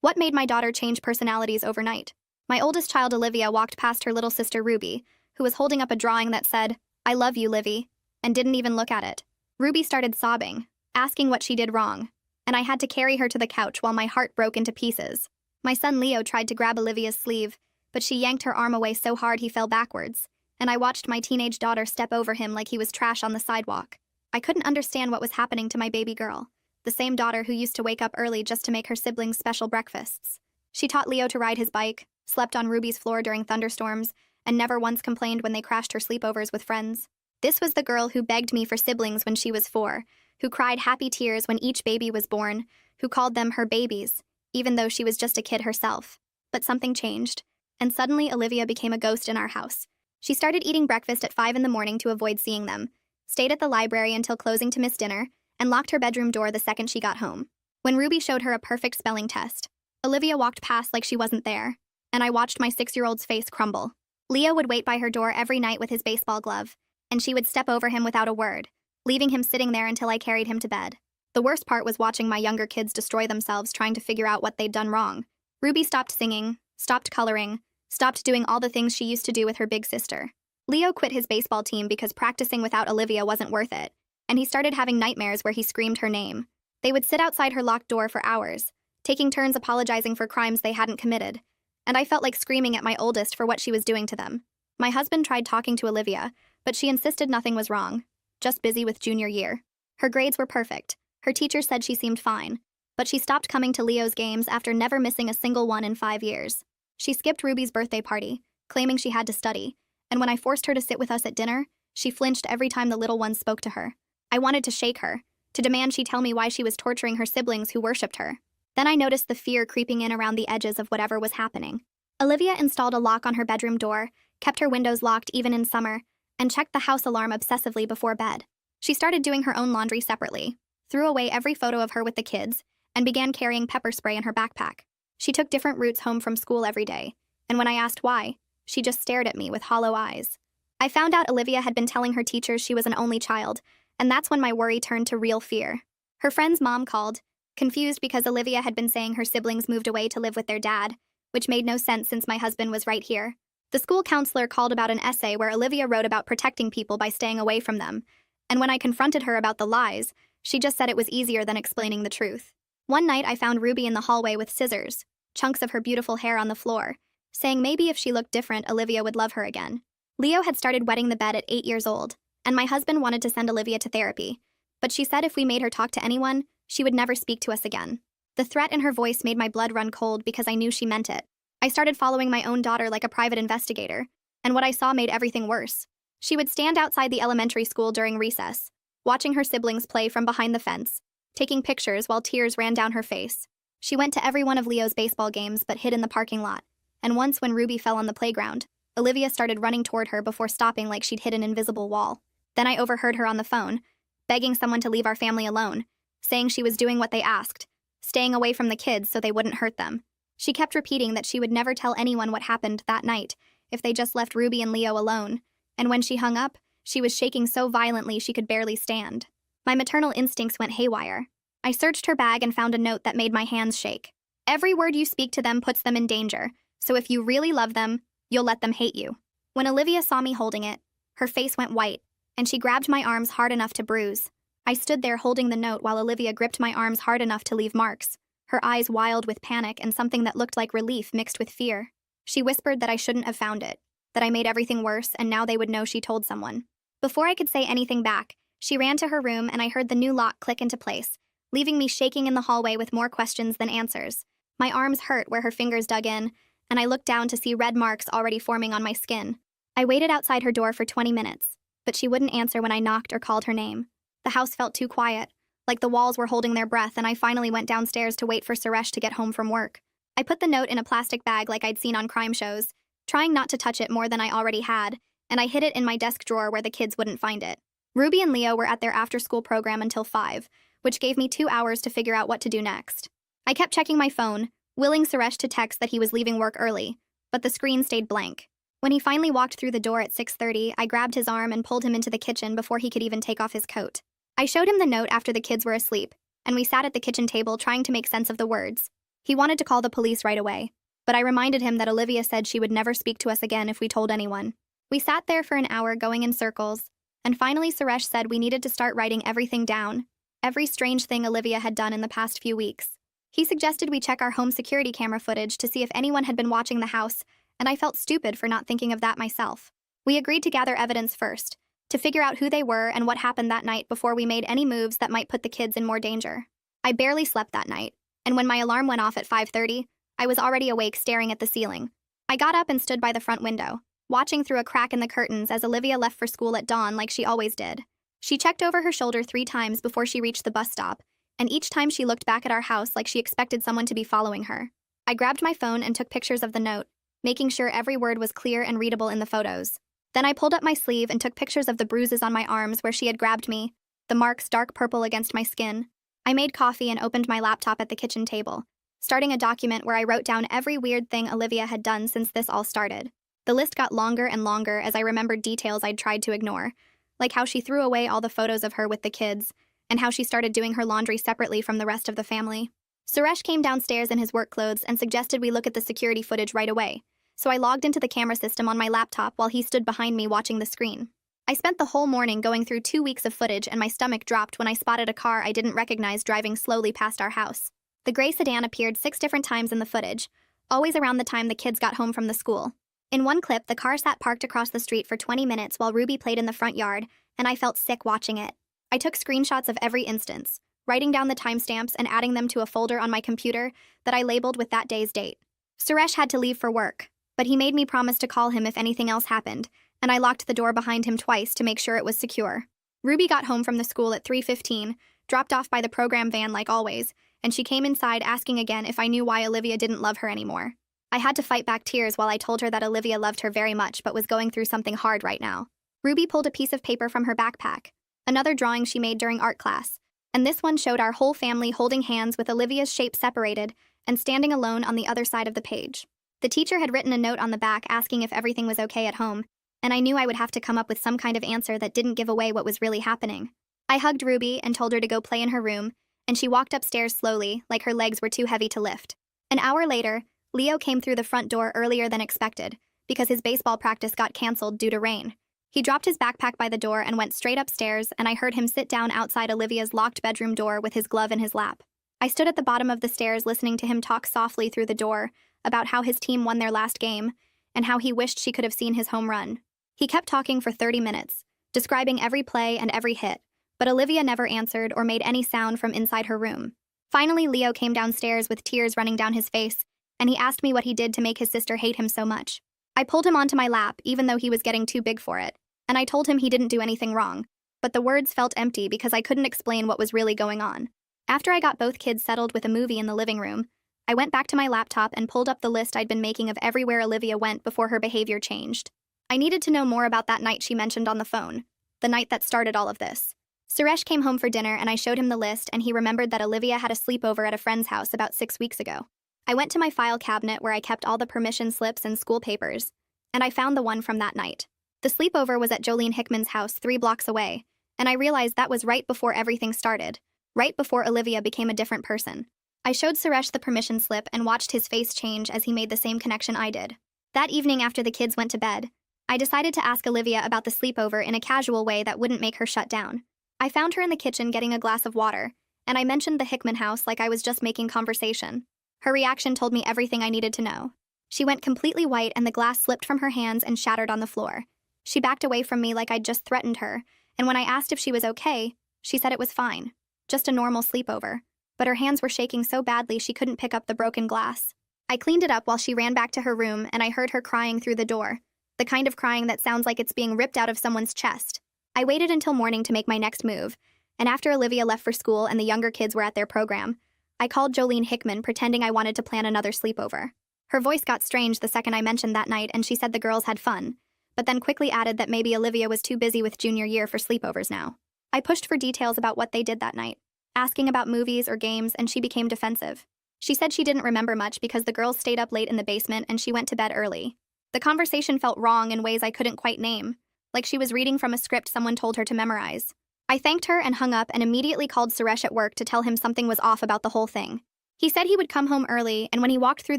What made my daughter change personalities overnight? My oldest child, Olivia, walked past her little sister, Ruby, who was holding up a drawing that said, "I love you, Livy," and didn't even look at it. Ruby started sobbing, asking what she did wrong, and I had to carry her to the couch while my heart broke into pieces. My son Leo tried to grab Olivia's sleeve, but she yanked her arm away so hard he fell backwards, and I watched my teenage daughter step over him like he was trash on the sidewalk. I couldn't understand what was happening to my baby girl, the same daughter who used to wake up early just to make her siblings special breakfasts. She taught Leo to ride his bike, slept on Ruby's floor during thunderstorms, and never once complained when they crashed her sleepovers with friends. This was the girl who begged me for siblings when she was 4, who cried happy tears when each baby was born, who called them her babies, even though she was just a kid herself. But something changed, and suddenly Olivia became a ghost in our house. She started eating breakfast at 5 in the morning to avoid seeing them, stayed at the library until closing to miss dinner, and locked her bedroom door the second she got home. When Ruby showed her a perfect spelling test, Olivia walked past like she wasn't there, and I watched my 6-year-old's face crumble. Leo would wait by her door every night with his baseball glove, and she would step over him without a word, leaving him sitting there until I carried him to bed. The worst part was watching my younger kids destroy themselves trying to figure out what they'd done wrong. Ruby stopped singing, stopped coloring, stopped doing all the things she used to do with her big sister. Leo quit his baseball team because practicing without Olivia wasn't worth it, and he started having nightmares where he screamed her name. They would sit outside her locked door for hours, taking turns apologizing for crimes they hadn't committed, and I felt like screaming at my oldest for what she was doing to them. My husband tried talking to Olivia, but she insisted nothing was wrong, just busy with junior year. Her grades were perfect. Her teacher said she seemed fine, but she stopped coming to Leo's games after never missing a single one in 5 years. She skipped Ruby's birthday party, claiming she had to study, and when I forced her to sit with us at dinner, she flinched every time the little one spoke to her. I wanted to shake her, to demand she tell me why she was torturing her siblings who worshipped her. Then I noticed the fear creeping in around the edges of whatever was happening. Olivia installed a lock on her bedroom door, kept her windows locked even in summer, and checked the house alarm obsessively before bed. She started doing her own laundry separately, threw away every photo of her with the kids, and began carrying pepper spray in her backpack. She took different routes home from school every day, and when I asked why, she just stared at me with hollow eyes. I found out Olivia had been telling her teachers she was an only child, and that's when my worry turned to real fear. Her friend's mom called, confused because Olivia had been saying her siblings moved away to live with their dad, which made no sense since my husband was right here. The school counselor called about an essay where Olivia wrote about protecting people by staying away from them, and when I confronted her about the lies, she just said it was easier than explaining the truth. One night I found Ruby in the hallway with scissors, chunks of her beautiful hair on the floor, saying maybe if she looked different, Olivia would love her again. Leo had started wetting the bed at 8 years old, and my husband wanted to send Olivia to therapy, but she said if we made her talk to anyone, she would never speak to us again. The threat in her voice made my blood run cold because I knew she meant it. I started following my own daughter like a private investigator, and what I saw made everything worse. She would stand outside the elementary school during recess, watching her siblings play from behind the fence, taking pictures while tears ran down her face. She went to every one of Leo's baseball games but hid in the parking lot, and once when Ruby fell on the playground, Olivia started running toward her before stopping like she'd hit an invisible wall. Then I overheard her on the phone, begging someone to leave our family alone, saying she was doing what they asked, staying away from the kids so they wouldn't hurt them. She kept repeating that she would never tell anyone what happened that night if they just left Ruby and Leo alone, and when she hung up, she was shaking so violently she could barely stand. My maternal instincts went haywire. I searched her bag and found a note that made my hands shake. Every word you speak to them puts them in danger, so if you really love them, you'll let them hate you. When Olivia saw me holding it, her face went white, and she grabbed my arms hard enough to bruise. I stood there holding the note while Olivia gripped my arms hard enough to leave marks, her eyes wild with panic and something that looked like relief mixed with fear. She whispered that I shouldn't have found it, that I made everything worse and now they would know she told someone. Before I could say anything back, she ran to her room and I heard the new lock click into place, leaving me shaking in the hallway with more questions than answers. My arms hurt where her fingers dug in, and I looked down to see red marks already forming on my skin. I waited outside her door for 20 minutes, but she wouldn't answer when I knocked or called her name. The house felt too quiet, like the walls were holding their breath, and I finally went downstairs to wait for Suresh to get home from work. I put the note in a plastic bag like I'd seen on crime shows, trying not to touch it more than I already had, and I hid it in my desk drawer where the kids wouldn't find it. Ruby and Leo were at their after-school program until 5, which gave me 2 hours to figure out what to do next. I kept checking my phone, willing Suresh to text that he was leaving work early, but the screen stayed blank. When he finally walked through the door at 6:30, I grabbed his arm and pulled him into the kitchen before he could even take off his coat. I showed him the note after the kids were asleep, and we sat at the kitchen table trying to make sense of the words. He wanted to call the police right away, but I reminded him that Olivia said she would never speak to us again if we told anyone. We sat there for an hour going in circles, and finally Suresh said we needed to start writing everything down, every strange thing Olivia had done in the past few weeks. He suggested we check our home security camera footage to see if anyone had been watching the house, and I felt stupid for not thinking of that myself. We agreed to gather evidence first, to figure out who they were and what happened that night before we made any moves that might put the kids in more danger. I barely slept that night, and when my alarm went off at 5:30, I was already awake staring at the ceiling. I got up and stood by the front window, watching through a crack in the curtains as Olivia left for school at dawn like she always did. She checked over her shoulder 3 times before she reached the bus stop, and each time she looked back at our house like she expected someone to be following her. I grabbed my phone and took pictures of the note, making sure every word was clear and readable in the photos. Then I pulled up my sleeve and took pictures of the bruises on my arms where she had grabbed me, the marks dark purple against my skin. I made coffee and opened my laptop at the kitchen table, starting a document where I wrote down every weird thing Olivia had done since this all started. The list got longer and longer as I remembered details I'd tried to ignore, like how she threw away all the photos of her with the kids, and how she started doing her laundry separately from the rest of the family. Suresh came downstairs in his work clothes and suggested we look at the security footage right away, so I logged into the camera system on my laptop while he stood behind me watching the screen. I spent the whole morning going through 2 weeks of footage, and my stomach dropped when I spotted a car I didn't recognize driving slowly past our house. The gray sedan appeared 6 different times in the footage, always around the time the kids got home from the school. In one clip, the car sat parked across the street for 20 minutes while Ruby played in the front yard, and I felt sick watching it. I took screenshots of every instance, writing down the timestamps and adding them to a folder on my computer that I labeled with that day's date. Suresh had to leave for work, but he made me promise to call him if anything else happened, and I locked the door behind him twice to make sure it was secure. Ruby got home from the school at 3:15, dropped off by the program van like always, and she came inside asking again if I knew why Olivia didn't love her anymore. I had to fight back tears while I told her that Olivia loved her very much but was going through something hard right now. Ruby pulled a piece of paper from her backpack, another drawing she made during art class, and this one showed our whole family holding hands with Olivia's shape separated and standing alone on the other side of the page. The teacher had written a note on the back asking if everything was okay at home, and I knew I would have to come up with some kind of answer that didn't give away what was really happening. I hugged Ruby and told her to go play in her room, and she walked upstairs slowly, like her legs were too heavy to lift. An hour later, Leo came through the front door earlier than expected, because his baseball practice got canceled due to rain. He dropped his backpack by the door and went straight upstairs, and I heard him sit down outside Olivia's locked bedroom door with his glove in his lap. I stood at the bottom of the stairs listening to him talk softly through the door about how his team won their last game, and how he wished she could have seen his home run. He kept talking for 30 minutes, describing every play and every hit, but Olivia never answered or made any sound from inside her room. Finally, Leo came downstairs with tears running down his face, and he asked me what he did to make his sister hate him so much. I pulled him onto my lap, even though he was getting too big for it, and I told him he didn't do anything wrong, but the words felt empty because I couldn't explain what was really going on. After I got both kids settled with a movie in the living room, I went back to my laptop and pulled up the list I'd been making of everywhere Olivia went before her behavior changed. I needed to know more about that night she mentioned on the phone, the night that started all of this. Suresh came home for dinner and I showed him the list, and he remembered that Olivia had a sleepover at a friend's house about 6 weeks ago. I went to my file cabinet where I kept all the permission slips and school papers, and I found the one from that night. The sleepover was at Jolene Hickman's house 3 blocks away, and I realized that was right before everything started, right before Olivia became a different person. I showed Suresh the permission slip and watched his face change as he made the same connection I did. That evening after the kids went to bed, I decided to ask Olivia about the sleepover in a casual way that wouldn't make her shut down. I found her in the kitchen getting a glass of water, and I mentioned the Hickman house like I was just making conversation. Her reaction told me everything I needed to know. She went completely white and the glass slipped from her hands and shattered on the floor. She backed away from me like I'd just threatened her, and when I asked if she was okay, she said it was fine. Just a normal sleepover. But her hands were shaking so badly she couldn't pick up the broken glass. I cleaned it up while she ran back to her room, and I heard her crying through the door. The kind of crying that sounds like it's being ripped out of someone's chest. I waited until morning to make my next move, and after Olivia left for school and the younger kids were at their program, I called Jolene Hickman pretending I wanted to plan another sleepover. Her voice got strange the second I mentioned that night, and she said the girls had fun, but then quickly added that maybe Olivia was too busy with junior year for sleepovers now. I pushed for details about what they did that night, asking about movies or games, and she became defensive. She said she didn't remember much because the girls stayed up late in the basement and she went to bed early. The conversation felt wrong in ways I couldn't quite name, like she was reading from a script someone told her to memorize. I thanked her and hung up and immediately called Suresh at work to tell him something was off about the whole thing. He said he would come home early, and when he walked through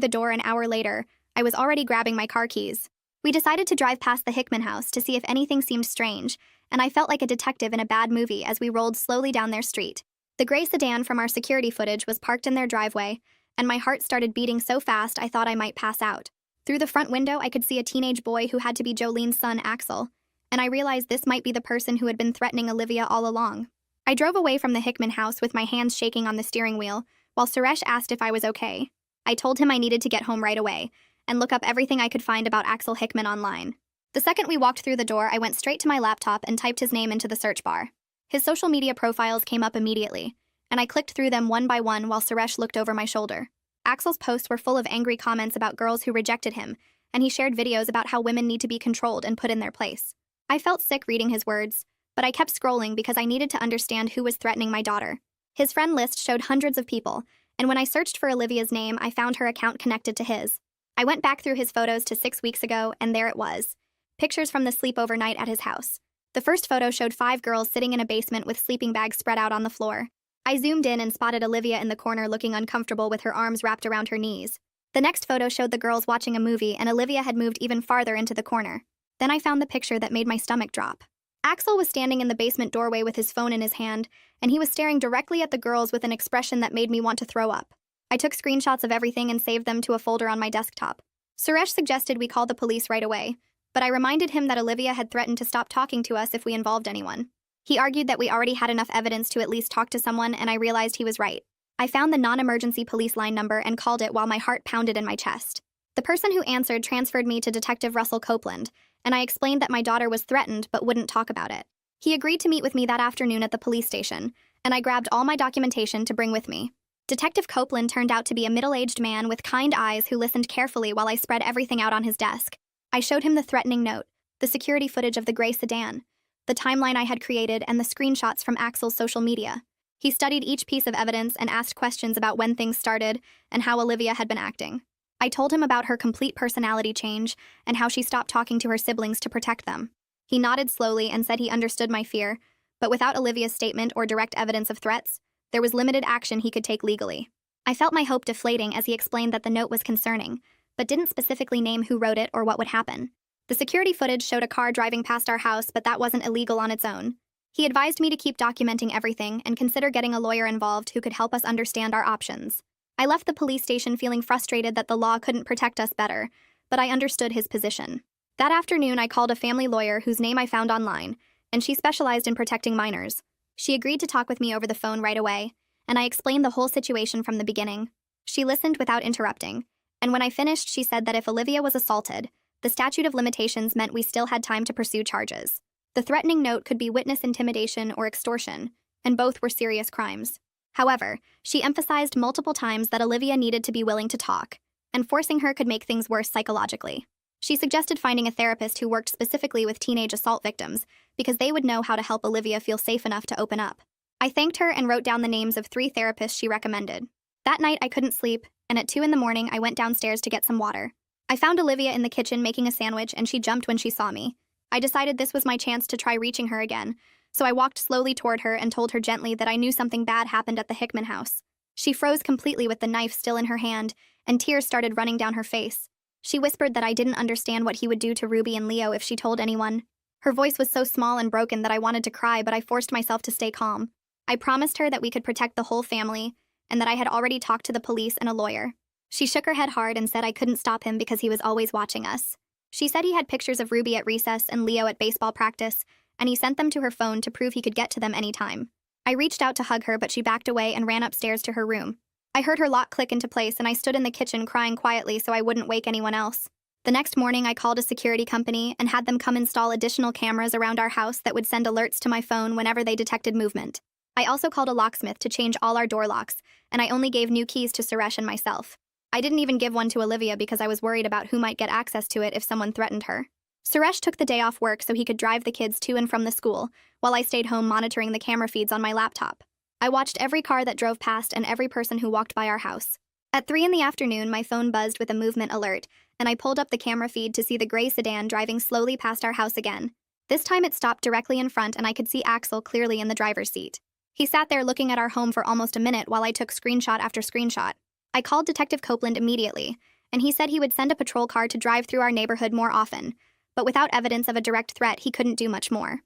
the door an hour later, I was already grabbing my car keys. We decided to drive past the Hickman house to see if anything seemed strange, and I felt like a detective in a bad movie as we rolled slowly down their street. The gray sedan from our security footage was parked in their driveway, and my heart started beating so fast I thought I might pass out. Through the front window, I could see a teenage boy who had to be Jolene's son, Axel, and I realized this might be the person who had been threatening Olivia all along. I drove away from the Hickman house with my hands shaking on the steering wheel, while Suresh asked if I was okay. I told him I needed to get home right away and look up everything I could find about Axel Hickman online. The second we walked through the door, I went straight to my laptop and typed his name into the search bar. His social media profiles came up immediately, and I clicked through them one by one while Suresh looked over my shoulder. Axel's posts were full of angry comments about girls who rejected him, and he shared videos about how women need to be controlled and put in their place. I felt sick reading his words, but I kept scrolling because I needed to understand who was threatening my daughter. His friend list showed hundreds of people, and when I searched for Olivia's name, I found her account connected to his. I went back through his photos to 6 weeks ago, and there it was. Pictures from the sleepover night at his house. The first photo showed 5 girls sitting in a basement with sleeping bags spread out on the floor. I zoomed in and spotted Olivia in the corner looking uncomfortable with her arms wrapped around her knees. The next photo showed the girls watching a movie, and Olivia had moved even farther into the corner. Then I found the picture that made my stomach drop. Axel was standing in the basement doorway with his phone in his hand, and he was staring directly at the girls with an expression that made me want to throw up. I took screenshots of everything and saved them to a folder on my desktop. Suresh suggested we call the police right away, but I reminded him that Olivia had threatened to stop talking to us if we involved anyone. He argued that we already had enough evidence to at least talk to someone, and I realized he was right. I found the non-emergency police line number and called it while my heart pounded in my chest. The person who answered transferred me to Detective Russell Copeland, and I explained that my daughter was threatened but wouldn't talk about it. He agreed to meet with me that afternoon at the police station, and I grabbed all my documentation to bring with me. Detective Copeland turned out to be a middle-aged man with kind eyes who listened carefully while I spread everything out on his desk. I showed him the threatening note, the security footage of the gray sedan, the timeline I had created, and the screenshots from Axel's social media. He studied each piece of evidence and asked questions about when things started and how Olivia had been acting. I told him about her complete personality change and how she stopped talking to her siblings to protect them. He nodded slowly and said he understood my fear, but without Olivia's statement or direct evidence of threats, there was limited action he could take legally. I felt my hope deflating as he explained that the note was concerning, but didn't specifically name who wrote it or what would happen. The security footage showed a car driving past our house, but that wasn't illegal on its own. He advised me to keep documenting everything and consider getting a lawyer involved who could help us understand our options. I left the police station feeling frustrated that the law couldn't protect us better, but I understood his position. That afternoon, I called a family lawyer whose name I found online, and she specialized in protecting minors. She agreed to talk with me over the phone right away, and I explained the whole situation from the beginning. She listened without interrupting, and when I finished, she said that if Olivia was assaulted, the statute of limitations meant we still had time to pursue charges. The threatening note could be witness intimidation or extortion, and both were serious crimes. However, she emphasized multiple times that Olivia needed to be willing to talk, and forcing her could make things worse psychologically. She suggested finding a therapist who worked specifically with teenage assault victims, because they would know how to help Olivia feel safe enough to open up. I thanked her and wrote down the names of 3 therapists she recommended. That night, I couldn't sleep, and at 2 in the morning, I went downstairs to get some water. I found Olivia in the kitchen making a sandwich, and she jumped when she saw me. I decided this was my chance to try reaching her again, so I walked slowly toward her and told her gently that I knew something bad happened at the Hickman house. She froze completely with the knife still in her hand, and tears started running down her face. She whispered that I didn't understand what he would do to Ruby and Leo if she told anyone. Her voice was so small and broken that I wanted to cry, but I forced myself to stay calm. I promised her that we could protect the whole family, and that I had already talked to the police and a lawyer. She shook her head hard and said I couldn't stop him because he was always watching us. She said he had pictures of Ruby at recess and Leo at baseball practice, and he sent them to her phone to prove he could get to them anytime. I reached out to hug her, but she backed away and ran upstairs to her room. I heard her lock click into place, and I stood in the kitchen crying quietly so I wouldn't wake anyone else. The next morning, I called a security company and had them come install additional cameras around our house that would send alerts to my phone whenever they detected movement. I also called a locksmith to change all our door locks, and I only gave new keys to Suresh and myself. I didn't even give one to Olivia because I was worried about who might get access to it if someone threatened her. Suresh took the day off work so he could drive the kids to and from the school, while I stayed home monitoring the camera feeds on my laptop. I watched every car that drove past and every person who walked by our house. At 3 in the afternoon, my phone buzzed with a movement alert, and I pulled up the camera feed to see the gray sedan driving slowly past our house again. This time it stopped directly in front, and I could see Axel clearly in the driver's seat. He sat there looking at our home for almost a minute while I took screenshot after screenshot. I called Detective Copeland immediately, and he said he would send a patrol car to drive through our neighborhood more often, but without evidence of a direct threat, he couldn't do much more.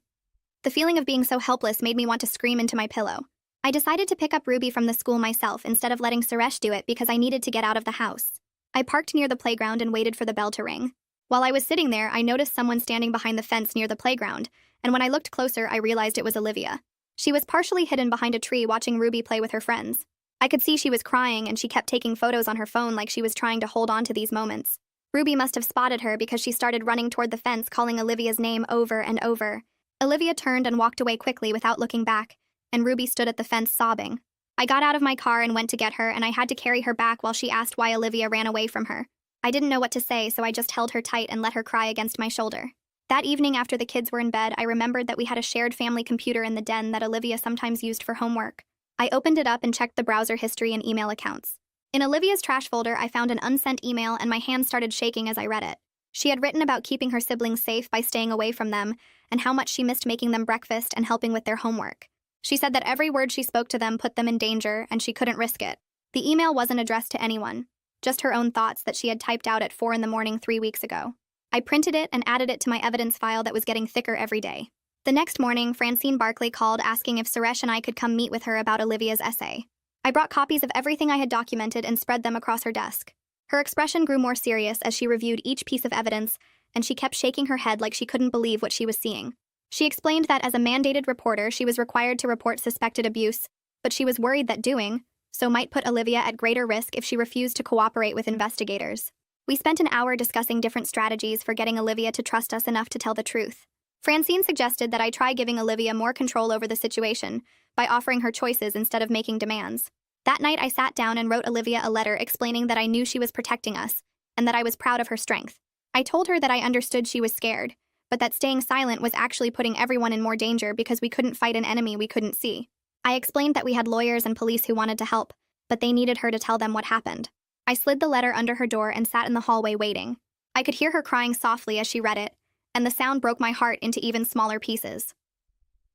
The feeling of being so helpless made me want to scream into my pillow. I decided to pick up Ruby from the school myself instead of letting Suresh do it because I needed to get out of the house. I parked near the playground and waited for the bell to ring. While I was sitting there, I noticed someone standing behind the fence near the playground, and when I looked closer, I realized it was Olivia. She was partially hidden behind a tree watching Ruby play with her friends. I could see she was crying and she kept taking photos on her phone like she was trying to hold on to these moments. Ruby must have spotted her because she started running toward the fence calling Olivia's name over and over. Olivia turned and walked away quickly without looking back, and Ruby stood at the fence sobbing. I got out of my car and went to get her, and I had to carry her back while she asked why Olivia ran away from her. I didn't know what to say, so I just held her tight and let her cry against my shoulder. That evening after the kids were in bed, I remembered that we had a shared family computer in the den that Olivia sometimes used for homework. I opened it up and checked the browser history and email accounts. In Olivia's trash folder, I found an unsent email and my hands started shaking as I read it. She had written about keeping her siblings safe by staying away from them and how much she missed making them breakfast and helping with their homework. She said that every word she spoke to them put them in danger and she couldn't risk it. The email wasn't addressed to anyone, just her own thoughts that she had typed out at 4 a.m. 3 weeks ago. I printed it and added it to my evidence file that was getting thicker every day. The next morning, Francine Barkley called asking if Suresh and I could come meet with her about Olivia's essay. I brought copies of everything I had documented and spread them across her desk. Her expression grew more serious as she reviewed each piece of evidence, and she kept shaking her head like she couldn't believe what she was seeing. She explained that as a mandated reporter, she was required to report suspected abuse, but she was worried that doing so might put Olivia at greater risk if she refused to cooperate with investigators. We spent an hour discussing different strategies for getting Olivia to trust us enough to tell the truth. Francine suggested that I try giving Olivia more control over the situation by offering her choices instead of making demands. That night, I sat down and wrote Olivia a letter explaining that I knew she was protecting us and that I was proud of her strength. I told her that I understood she was scared, but that staying silent was actually putting everyone in more danger because we couldn't fight an enemy we couldn't see. I explained that we had lawyers and police who wanted to help, but they needed her to tell them what happened. I slid the letter under her door and sat in the hallway waiting. I could hear her crying softly as she read it, and the sound broke my heart into even smaller pieces.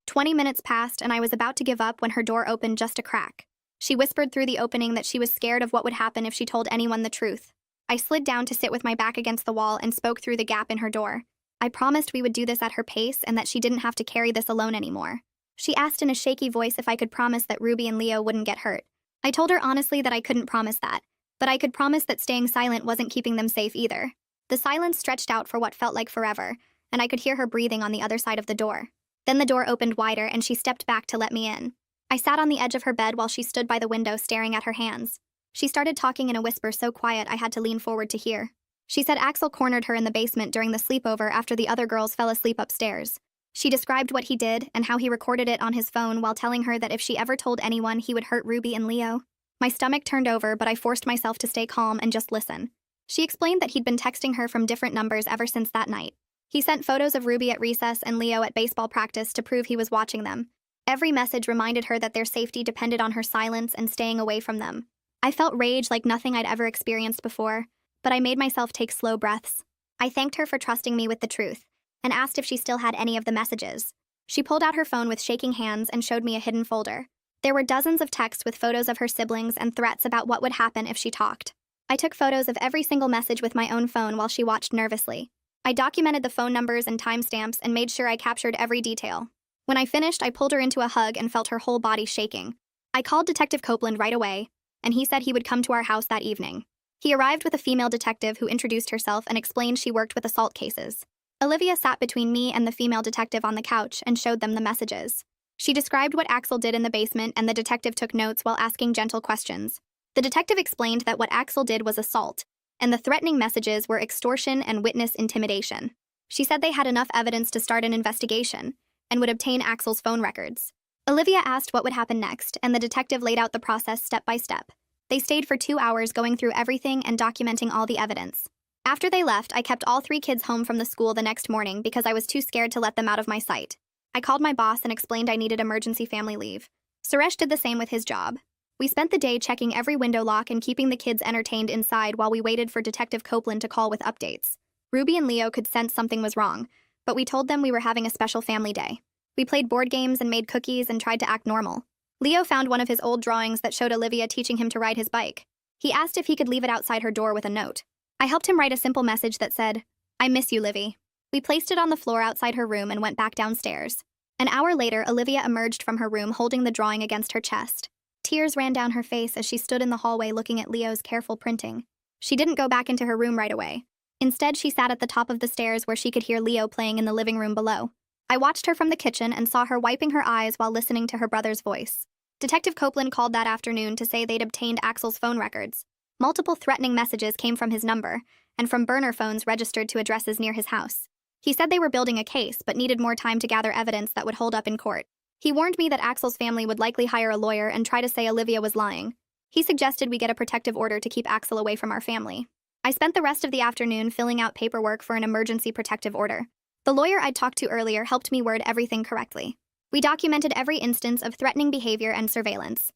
20 minutes passed, and I was about to give up when her door opened just a crack. She whispered through the opening that she was scared of what would happen if she told anyone the truth. I slid down to sit with my back against the wall and spoke through the gap in her door. I promised we would do this at her pace and that she didn't have to carry this alone anymore. She asked in a shaky voice if I could promise that Ruby and Leo wouldn't get hurt. I told her honestly that I couldn't promise that, but I could promise that staying silent wasn't keeping them safe either. The silence stretched out for what felt like forever, and I could hear her breathing on the other side of the door. Then the door opened wider and she stepped back to let me in. I sat on the edge of her bed while she stood by the window staring at her hands. She started talking in a whisper so quiet I had to lean forward to hear. She said Axel cornered her in the basement during the sleepover after the other girls fell asleep upstairs. She described what he did and how he recorded it on his phone while telling her that if she ever told anyone, he would hurt Ruby and Leo. My stomach turned over, but I forced myself to stay calm and just listen. She explained that he'd been texting her from different numbers ever since that night. He sent photos of Ruby at recess and Leo at baseball practice to prove he was watching them. Every message reminded her that their safety depended on her silence and staying away from them. I felt rage like nothing I'd ever experienced before, but I made myself take slow breaths. I thanked her for trusting me with the truth and asked if she still had any of the messages. She pulled out her phone with shaking hands and showed me a hidden folder. There were dozens of texts with photos of her siblings and threats about what would happen if she talked. I took photos of every single message with my own phone while she watched nervously. I documented the phone numbers and timestamps and made sure I captured every detail. When I finished, I pulled her into a hug and felt her whole body shaking. I called Detective Copeland right away, and he said he would come to our house that evening. He arrived with a female detective who introduced herself and explained she worked with assault cases. Olivia sat between me and the female detective on the couch and showed them the messages. She described what Axel did in the basement, and the detective took notes while asking gentle questions. The detective explained that what Axel did was assault, and the threatening messages were extortion and witness intimidation. She said they had enough evidence to start an investigation and would obtain Axel's phone records. Olivia asked what would happen next, and the detective laid out the process step by step. They stayed for 2 hours going through everything and documenting all the evidence. After they left, I kept all 3 kids home from the school the next morning because I was too scared to let them out of my sight. I called my boss and explained I needed emergency family leave. Suresh did the same with his job. We spent the day checking every window lock and keeping the kids entertained inside while we waited for Detective Copeland to call with updates. Ruby and Leo could sense something was wrong, but we told them we were having a special family day. We played board games and made cookies and tried to act normal. Leo found one of his old drawings that showed Olivia teaching him to ride his bike. He asked if he could leave it outside her door with a note. I helped him write a simple message that said, "I miss you, Livy." We placed it on the floor outside her room and went back downstairs. An hour later, Olivia emerged from her room holding the drawing against her chest. Tears ran down her face as she stood in the hallway looking at Leo's careful printing. She didn't go back into her room right away. Instead, she sat at the top of the stairs where she could hear Leo playing in the living room below. I watched her from the kitchen and saw her wiping her eyes while listening to her brother's voice. Detective Copeland called that afternoon to say they'd obtained Axel's phone records. Multiple threatening messages came from his number, and from burner phones registered to addresses near his house. He said they were building a case, but needed more time to gather evidence that would hold up in court. He warned me that Axel's family would likely hire a lawyer and try to say Olivia was lying. He suggested we get a protective order to keep Axel away from our family. I spent the rest of the afternoon filling out paperwork for an emergency protective order. The lawyer I'd talked to earlier helped me word everything correctly. We documented every instance of threatening behavior and surveillance.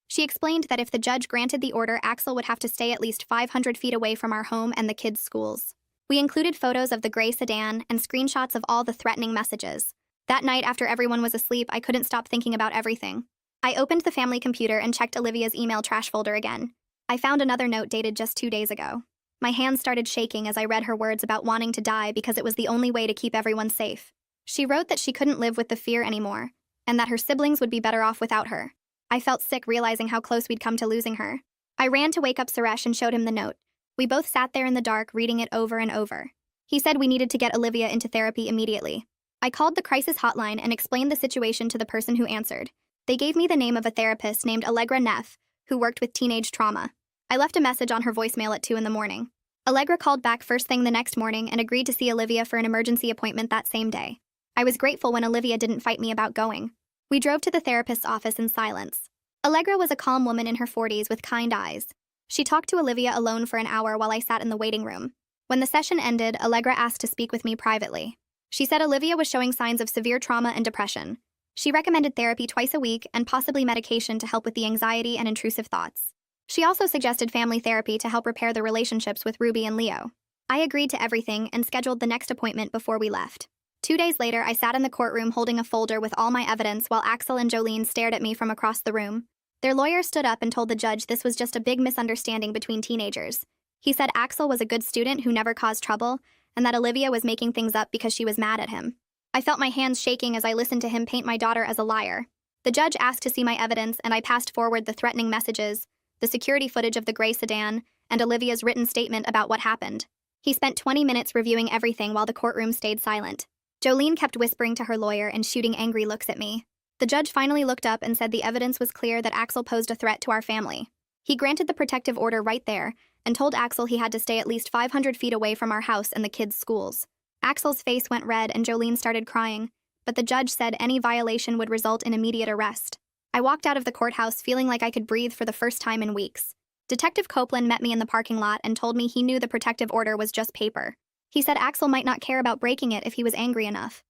She explained that if the judge granted the order, Axel would have to stay at least 500 feet away from our home and the kids' schools. We included photos of the gray sedan and screenshots of all the threatening messages. That night, after everyone was asleep, I couldn't stop thinking about everything. I opened the family computer and checked Olivia's email trash folder again. I found another note dated just 2 days ago. My hands started shaking as I read her words about wanting to die because it was the only way to keep everyone safe. She wrote that she couldn't live with the fear anymore, and that her siblings would be better off without her. I felt sick realizing how close we'd come to losing her. I ran to wake up Suresh and showed him the note. We both sat there in the dark reading it over and over. He said we needed to get Olivia into therapy immediately. I called the crisis hotline and explained the situation to the person who answered. They gave me the name of a therapist named Allegra Neff, who worked with teenage trauma. I left a message on her voicemail at 2 in the morning. Allegra called back first thing the next morning and agreed to see Olivia for an emergency appointment that same day. I was grateful when Olivia didn't fight me about going. We drove to the therapist's office in silence. Allegra was a calm woman in her 40s with kind eyes. She talked to Olivia alone for an hour while I sat in the waiting room. When the session ended, Allegra asked to speak with me privately. She said Olivia was showing signs of severe trauma and depression. She recommended therapy twice a week and possibly medication to help with the anxiety and intrusive thoughts. She also suggested family therapy to help repair the relationships with Ruby and Leo. I agreed to everything and scheduled the next appointment before we left. 2 days later, I sat in the courtroom holding a folder with all my evidence while Axel and Jolene stared at me from across the room. Their lawyer stood up and told the judge this was just a big misunderstanding between teenagers. He said Axel was a good student who never caused trouble, and that Olivia was making things up because she was mad at him. I felt my hands shaking as I listened to him paint my daughter as a liar. The judge asked to see my evidence, and I passed forward the threatening messages, the security footage of the gray sedan, and Olivia's written statement about what happened. He spent 20 minutes reviewing everything while the courtroom stayed silent. Jolene kept whispering to her lawyer and shooting angry looks at me. The judge finally looked up and said the evidence was clear that Axel posed a threat to our family. He granted the protective order right there and told Axel he had to stay at least 500 feet away from our house and the kids' schools. Axel's face went red and Jolene started crying, but the judge said any violation would result in immediate arrest. I walked out of the courthouse feeling like I could breathe for the first time in weeks. Detective Copeland met me in the parking lot and told me he knew the protective order was just paper. He said Axel might not care about breaking it if he was angry enough.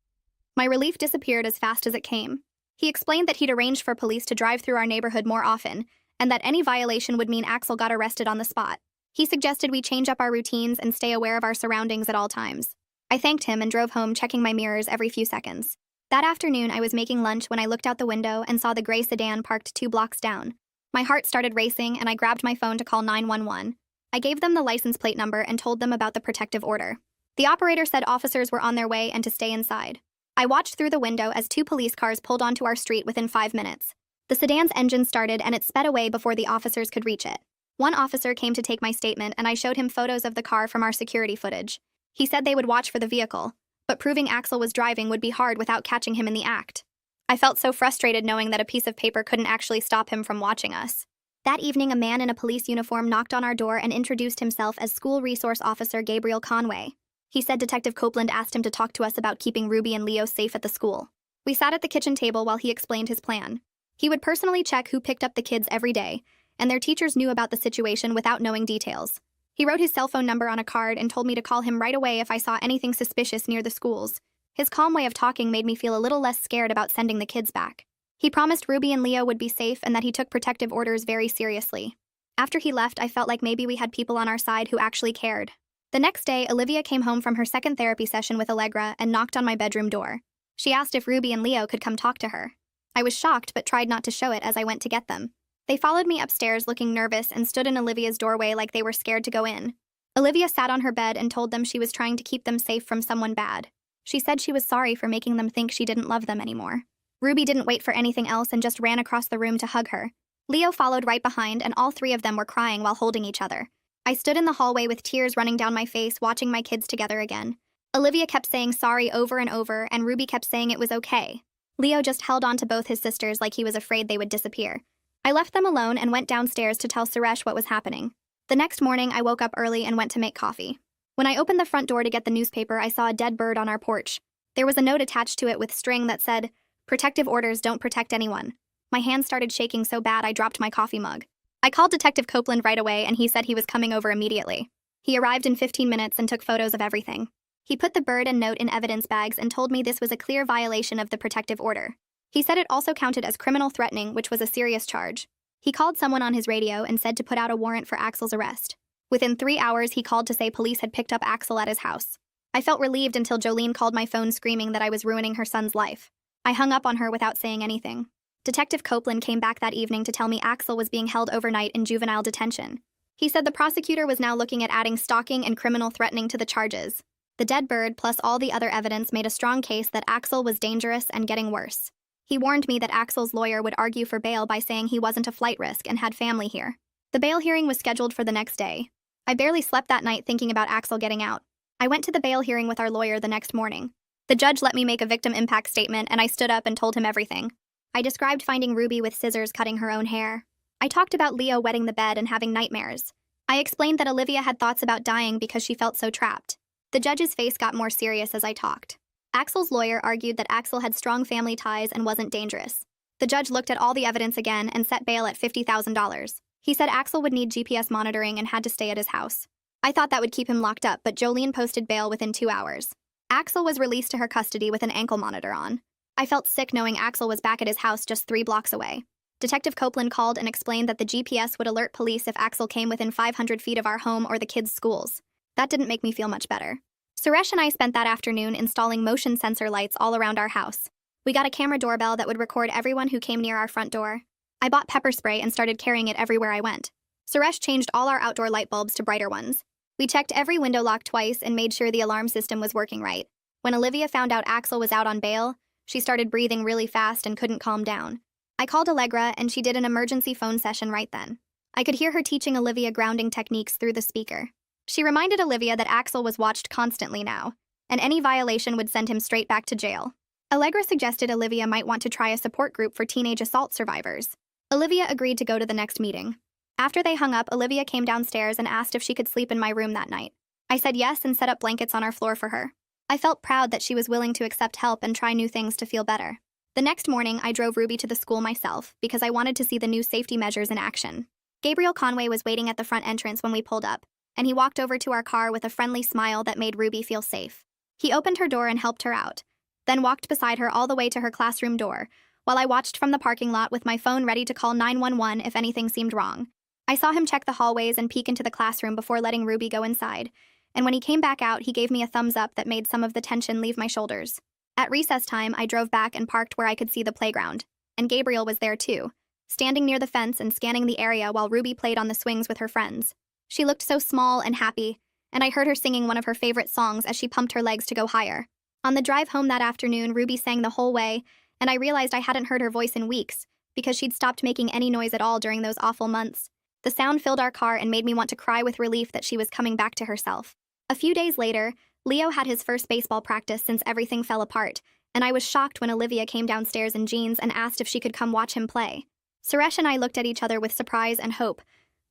My relief disappeared as fast as it came. He explained that he'd arranged for police to drive through our neighborhood more often, and that any violation would mean Axel got arrested on the spot. He suggested we change up our routines and stay aware of our surroundings at all times. I thanked him and drove home checking my mirrors every few seconds. That afternoon, I was making lunch when I looked out the window and saw the gray sedan parked 2 blocks down. My heart started racing and I grabbed my phone to call 911. I gave them the license plate number and told them about the protective order. The operator said officers were on their way and to stay inside. I watched through the window as 2 police cars pulled onto our street within 5 minutes. The sedan's engine started and it sped away before the officers could reach it. One officer came to take my statement and I showed him photos of the car from our security footage. He said they would watch for the vehicle, but proving Axel was driving would be hard without catching him in the act. I felt so frustrated knowing that a piece of paper couldn't actually stop him from watching us. That evening, a man in a police uniform knocked on our door and introduced himself as School Resource Officer Gabriel Conway. He said Detective Copeland asked him to talk to us about keeping Ruby and Leo safe at the school. We sat at the kitchen table while he explained his plan. He would personally check who picked up the kids every day, and their teachers knew about the situation without knowing details. He wrote his cell phone number on a card and told me to call him right away if I saw anything suspicious near the schools. His calm way of talking made me feel a little less scared about sending the kids back. He promised Ruby and Leo would be safe and that he took protective orders very seriously. After he left, I felt like maybe we had people on our side who actually cared. The next day, Olivia came home from her second therapy session with Allegra and knocked on my bedroom door. She asked if Ruby and Leo could come talk to her. I was shocked but tried not to show it as I went to get them. They followed me upstairs looking nervous and stood in Olivia's doorway like they were scared to go in. Olivia sat on her bed and told them she was trying to keep them safe from someone bad. She said she was sorry for making them think she didn't love them anymore. Ruby didn't wait for anything else and just ran across the room to hug her. Leo followed right behind, and all three of them were crying while holding each other. I stood in the hallway with tears running down my face, watching my kids together again. Olivia kept saying sorry over and over, and Ruby kept saying it was okay. Leo just held on to both his sisters like he was afraid they would disappear. I left them alone and went downstairs to tell Suresh what was happening. The next morning, I woke up early and went to make coffee. When I opened the front door to get the newspaper, I saw a dead bird on our porch. There was a note attached to it with string that said, "Protective orders don't protect anyone." My hands started shaking so bad I dropped my coffee mug. I called Detective Copeland right away, and he said he was coming over immediately. He arrived in 15 minutes and took photos of everything. He put the bird and note in evidence bags and told me this was a clear violation of the protective order. He said it also counted as criminal threatening, which was a serious charge. He called someone on his radio and said to put out a warrant for Axel's arrest. Within 3 hours, he called to say police had picked up Axel at his house. I felt relieved until Jolene called my phone screaming that I was ruining her son's life. I hung up on her without saying anything. Detective Copeland came back that evening to tell me Axel was being held overnight in juvenile detention. He said the prosecutor was now looking at adding stalking and criminal threatening to the charges. The dead bird plus all the other evidence made a strong case that Axel was dangerous and getting worse. He warned me that Axel's lawyer would argue for bail by saying he wasn't a flight risk and had family here. The bail hearing was scheduled for the next day. I barely slept that night thinking about Axel getting out. I went to the bail hearing with our lawyer the next morning. The judge let me make a victim impact statement, and I stood up and told him everything. I described finding Ruby with scissors cutting her own hair. I talked about Leo wetting the bed and having nightmares. I explained that Olivia had thoughts about dying because she felt so trapped. The judge's face got more serious as I talked. Axel's lawyer argued that Axel had strong family ties and wasn't dangerous. The judge looked at all the evidence again and set bail at $50,000. He said Axel would need GPS monitoring and had to stay at his house. I thought that would keep him locked up, but Jolene posted bail within 2 hours. Axel was released to her custody with an ankle monitor on. I felt sick knowing Axel was back at his house just 3 blocks away. Detective Copeland called and explained that the GPS would alert police if Axel came within 500 feet of our home or the kids' schools. That didn't make me feel much better. Suresh and I spent that afternoon installing motion sensor lights all around our house. We got a camera doorbell that would record everyone who came near our front door. I bought pepper spray and started carrying it everywhere I went. Suresh changed all our outdoor light bulbs to brighter ones. We checked every window lock twice and made sure the alarm system was working right. When Olivia found out Axel was out on bail, she started breathing really fast and couldn't calm down. I called Allegra, and she did an emergency phone session right then. I could hear her teaching Olivia grounding techniques through the speaker. She reminded Olivia that Axel was watched constantly now, and any violation would send him straight back to jail. Allegra suggested Olivia might want to try a support group for teenage assault survivors. Olivia agreed to go to the next meeting. After they hung up, Olivia came downstairs and asked if she could sleep in my room that night. I said yes and set up blankets on our floor for her. I felt proud that she was willing to accept help and try new things to feel better. The next morning, I drove Ruby to the school myself because I wanted to see the new safety measures in action. Gabriel Conway was waiting at the front entrance when we pulled up, and he walked over to our car with a friendly smile that made Ruby feel safe. He opened her door and helped her out, then walked beside her all the way to her classroom door, while I watched from the parking lot with my phone ready to call 911 if anything seemed wrong. I saw him check the hallways and peek into the classroom before letting Ruby go inside, and when he came back out, he gave me a thumbs up that made some of the tension leave my shoulders. At recess time, I drove back and parked where I could see the playground, and Gabriel was there too, standing near the fence and scanning the area while Ruby played on the swings with her friends. She looked so small and happy, and I heard her singing one of her favorite songs as she pumped her legs to go higher. On the drive home that afternoon, Ruby sang the whole way, and I realized I hadn't heard her voice in weeks because she'd stopped making any noise at all during those awful months. The sound filled our car and made me want to cry with relief that she was coming back to herself. A few days later, Leo had his first baseball practice since everything fell apart, and I was shocked when Olivia came downstairs in jeans and asked if she could come watch him play. Suresh and I looked at each other with surprise and hope.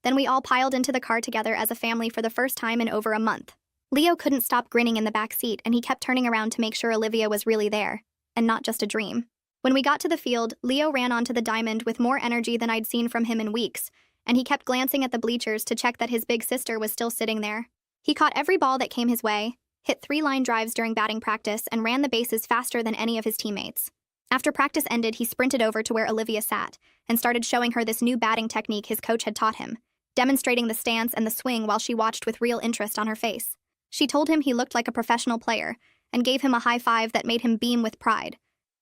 Then we all piled into the car together as a family for the first time in over a month. Leo couldn't stop grinning in the back seat, and he kept turning around to make sure Olivia was really there, and not just a dream. When we got to the field, Leo ran onto the diamond with more energy than I'd seen from him in weeks, and he kept glancing at the bleachers to check that his big sister was still sitting there. He caught every ball that came his way, hit 3 line drives during batting practice, and ran the bases faster than any of his teammates. After practice ended, he sprinted over to where Olivia sat and started showing her this new batting technique his coach had taught him, demonstrating the stance and the swing while she watched with real interest on her face. She told him he looked like a professional player and gave him a high five that made him beam with pride.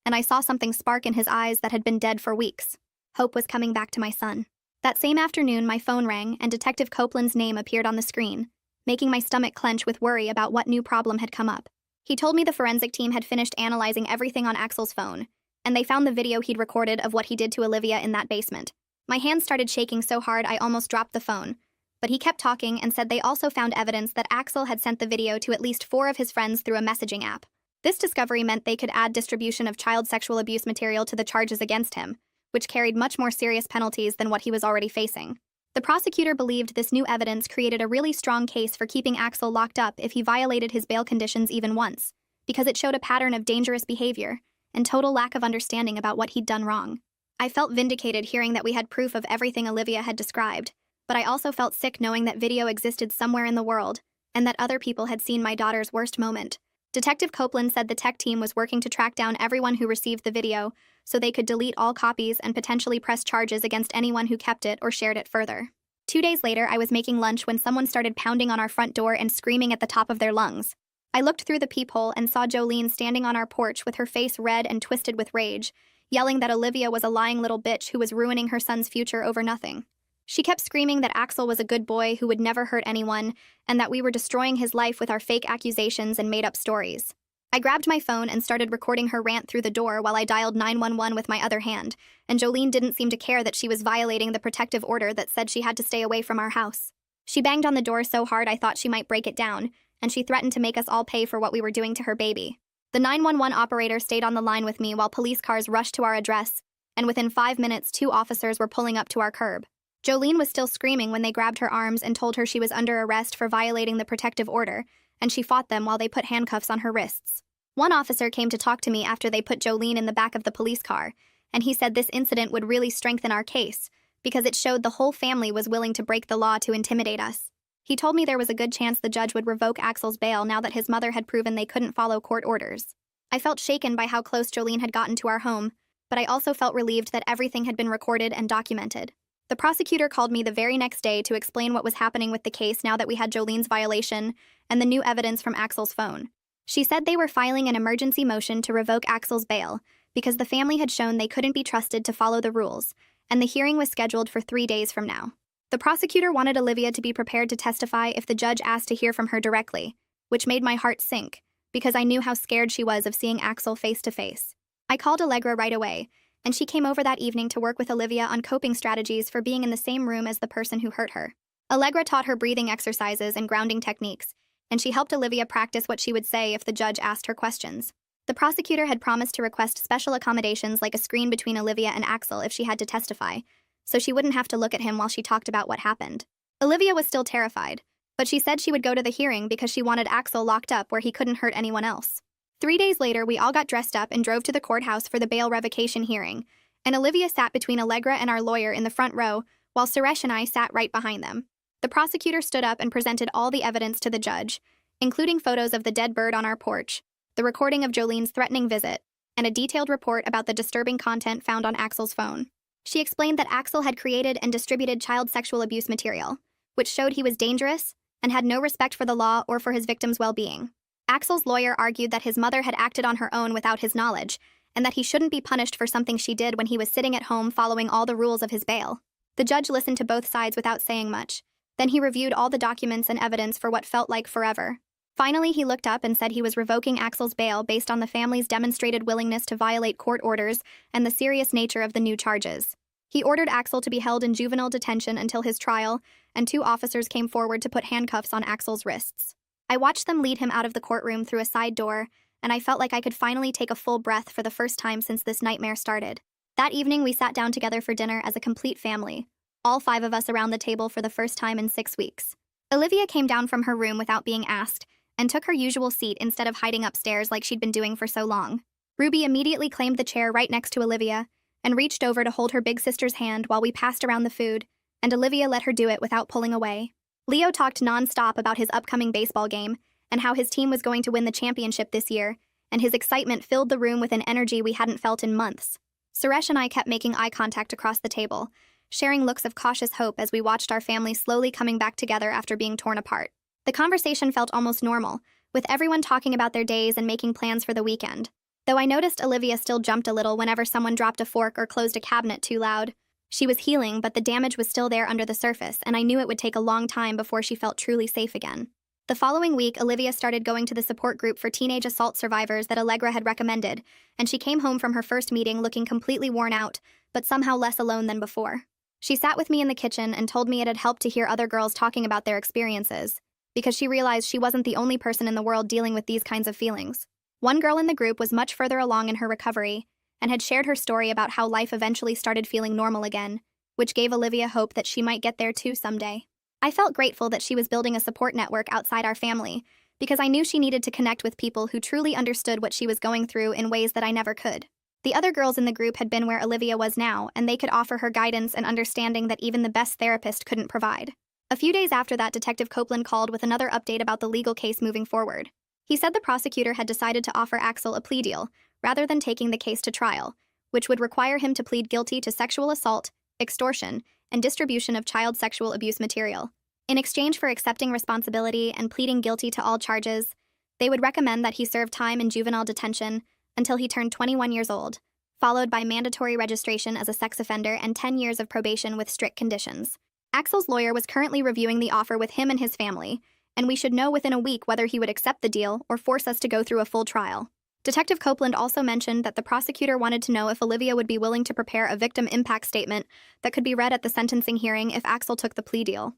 And I saw something spark in his eyes that had been dead for weeks. Hope was coming back to my son. That same afternoon, my phone rang and Detective Copeland's name appeared on the screen, making my stomach clench with worry about what new problem had come up. He told me the forensic team had finished analyzing everything on Axel's phone, and they found the video he'd recorded of what he did to Olivia in that basement. My hands started shaking so hard I almost dropped the phone, but he kept talking and said they also found evidence that Axel had sent the video to at least 4 of his friends through a messaging app. This discovery meant they could add distribution of child sexual abuse material to the charges against him, which carried much more serious penalties than what he was already facing. The prosecutor believed this new evidence created a really strong case for keeping Axel locked up if he violated his bail conditions even once, because it showed a pattern of dangerous behavior and total lack of understanding about what he'd done wrong. I felt vindicated hearing that we had proof of everything Olivia had described, but I also felt sick knowing that video existed somewhere in the world and that other people had seen my daughter's worst moment. Detective Copeland said the tech team was working to track down everyone who received the video so they could delete all copies and potentially press charges against anyone who kept it or shared it further. 2 days later, I was making lunch when someone started pounding on our front door and screaming at the top of their lungs. I looked through the peephole and saw Jolene standing on our porch with her face red and twisted with rage, yelling that Olivia was a lying little bitch who was ruining her son's future over nothing. She kept screaming that Axel was a good boy who would never hurt anyone, and that we were destroying his life with our fake accusations and made-up stories. I grabbed my phone and started recording her rant through the door while I dialed 911 with my other hand, and Jolene didn't seem to care that she was violating the protective order that said she had to stay away from our house. She banged on the door so hard I thought she might break it down, and she threatened to make us all pay for what we were doing to her baby. The 911 operator stayed on the line with me while police cars rushed to our address, and within 5 minutes, 2 officers were pulling up to our curb. Jolene was still screaming when they grabbed her arms and told her she was under arrest for violating the protective order, and she fought them while they put handcuffs on her wrists. One officer came to talk to me after they put Jolene in the back of the police car, and he said this incident would really strengthen our case because it showed the whole family was willing to break the law to intimidate us. He told me there was a good chance the judge would revoke Axel's bail now that his mother had proven they couldn't follow court orders. I felt shaken by how close Jolene had gotten to our home, but I also felt relieved that everything had been recorded and documented. The prosecutor called me the very next day to explain what was happening with the case now that we had Jolene's violation and the new evidence from Axel's phone. She said they were filing an emergency motion to revoke Axel's bail because the family had shown they couldn't be trusted to follow the rules, and the hearing was scheduled for 3 days from now. The prosecutor wanted Olivia to be prepared to testify if the judge asked to hear from her directly, which made my heart sink because I knew how scared she was of seeing Axel face to face. I called Allegra right away, and she came over that evening to work with Olivia on coping strategies for being in the same room as the person who hurt her. Allegra taught her breathing exercises and grounding techniques, and she helped Olivia practice what she would say if the judge asked her questions. The prosecutor had promised to request special accommodations like a screen between Olivia and Axel if she had to testify, so she wouldn't have to look at him while she talked about what happened. Olivia was still terrified, but she said she would go to the hearing because she wanted Axel locked up where he couldn't hurt anyone else. 3 days later, we all got dressed up and drove to the courthouse for the bail revocation hearing, and Olivia sat between Allegra and our lawyer in the front row, while Suresh and I sat right behind them. The prosecutor stood up and presented all the evidence to the judge, including photos of the dead bird on our porch, the recording of Jolene's threatening visit, and a detailed report about the disturbing content found on Axel's phone. She explained that Axel had created and distributed child sexual abuse material, which showed he was dangerous and had no respect for the law or for his victims' well-being. Axel's lawyer argued that his mother had acted on her own without his knowledge, and that he shouldn't be punished for something she did when he was sitting at home following all the rules of his bail. The judge listened to both sides without saying much. Then he reviewed all the documents and evidence for what felt like forever. Finally, he looked up and said he was revoking Axel's bail based on the family's demonstrated willingness to violate court orders and the serious nature of the new charges. He ordered Axel to be held in juvenile detention until his trial, and 2 officers came forward to put handcuffs on Axel's wrists. I watched them lead him out of the courtroom through a side door, and I felt like I could finally take a full breath for the first time since this nightmare started. That evening, we sat down together for dinner as a complete family, all 5 of us around the table for the first time in 6 weeks. Olivia came down from her room without being asked, and took her usual seat instead of hiding upstairs like she'd been doing for so long. Ruby immediately claimed the chair right next to Olivia, and reached over to hold her big sister's hand while we passed around the food, and Olivia let her do it without pulling away. Leo talked non-stop about his upcoming baseball game, and how his team was going to win the championship this year, and his excitement filled the room with an energy we hadn't felt in months. Suresh and I kept making eye contact across the table, sharing looks of cautious hope as we watched our family slowly coming back together after being torn apart. The conversation felt almost normal, with everyone talking about their days and making plans for the weekend. Though I noticed Olivia still jumped a little whenever someone dropped a fork or closed a cabinet too loud. She was healing, but the damage was still there under the surface, and I knew it would take a long time before she felt truly safe again. The following week, Olivia started going to the support group for teenage assault survivors that Allegra had recommended, and she came home from her first meeting looking completely worn out, but somehow less alone than before. She sat with me in the kitchen and told me it had helped to hear other girls talking about their experiences, because she realized she wasn't the only person in the world dealing with these kinds of feelings. One girl in the group was much further along in her recovery and had shared her story about how life eventually started feeling normal again, which gave Olivia hope that she might get there too someday. I felt grateful that she was building a support network outside our family, because I knew she needed to connect with people who truly understood what she was going through in ways that I never could. The other girls in the group had been where Olivia was now, and they could offer her guidance and understanding that even the best therapist couldn't provide. A few days after that, Detective Copeland called with another update about the legal case moving forward. He said the prosecutor had decided to offer Axel a plea deal, rather than taking the case to trial, which would require him to plead guilty to sexual assault, extortion, and distribution of child sexual abuse material. In exchange for accepting responsibility and pleading guilty to all charges, they would recommend that he serve time in juvenile detention until he turned 21 years old, followed by mandatory registration as a sex offender and 10 years of probation with strict conditions. Axel's lawyer was currently reviewing the offer with him and his family, and we should know within a week whether he would accept the deal or force us to go through a full trial. Detective Copeland also mentioned that the prosecutor wanted to know if Olivia would be willing to prepare a victim impact statement that could be read at the sentencing hearing if Axel took the plea deal.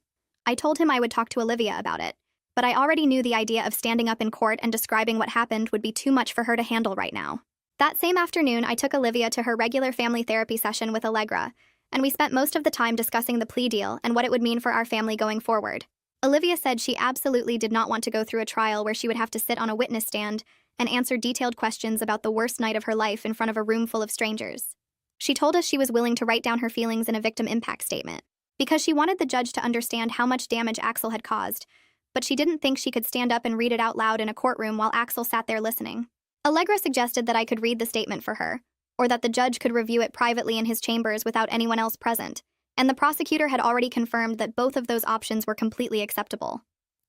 I told him I would talk to Olivia about it, but I already knew the idea of standing up in court and describing what happened would be too much for her to handle right now. That same afternoon, I took Olivia to her regular family therapy session with Allegra, and we spent most of the time discussing the plea deal and what it would mean for our family going forward. Olivia said she absolutely did not want to go through a trial where she would have to sit on a witness stand and answer detailed questions about the worst night of her life in front of a room full of strangers. She told us she was willing to write down her feelings in a victim impact statement, because she wanted the judge to understand how much damage Axel had caused, but she didn't think she could stand up and read it out loud in a courtroom while Axel sat there listening. Allegra suggested that I could read the statement for her, or that the judge could review it privately in his chambers without anyone else present, and the prosecutor had already confirmed that both of those options were completely acceptable.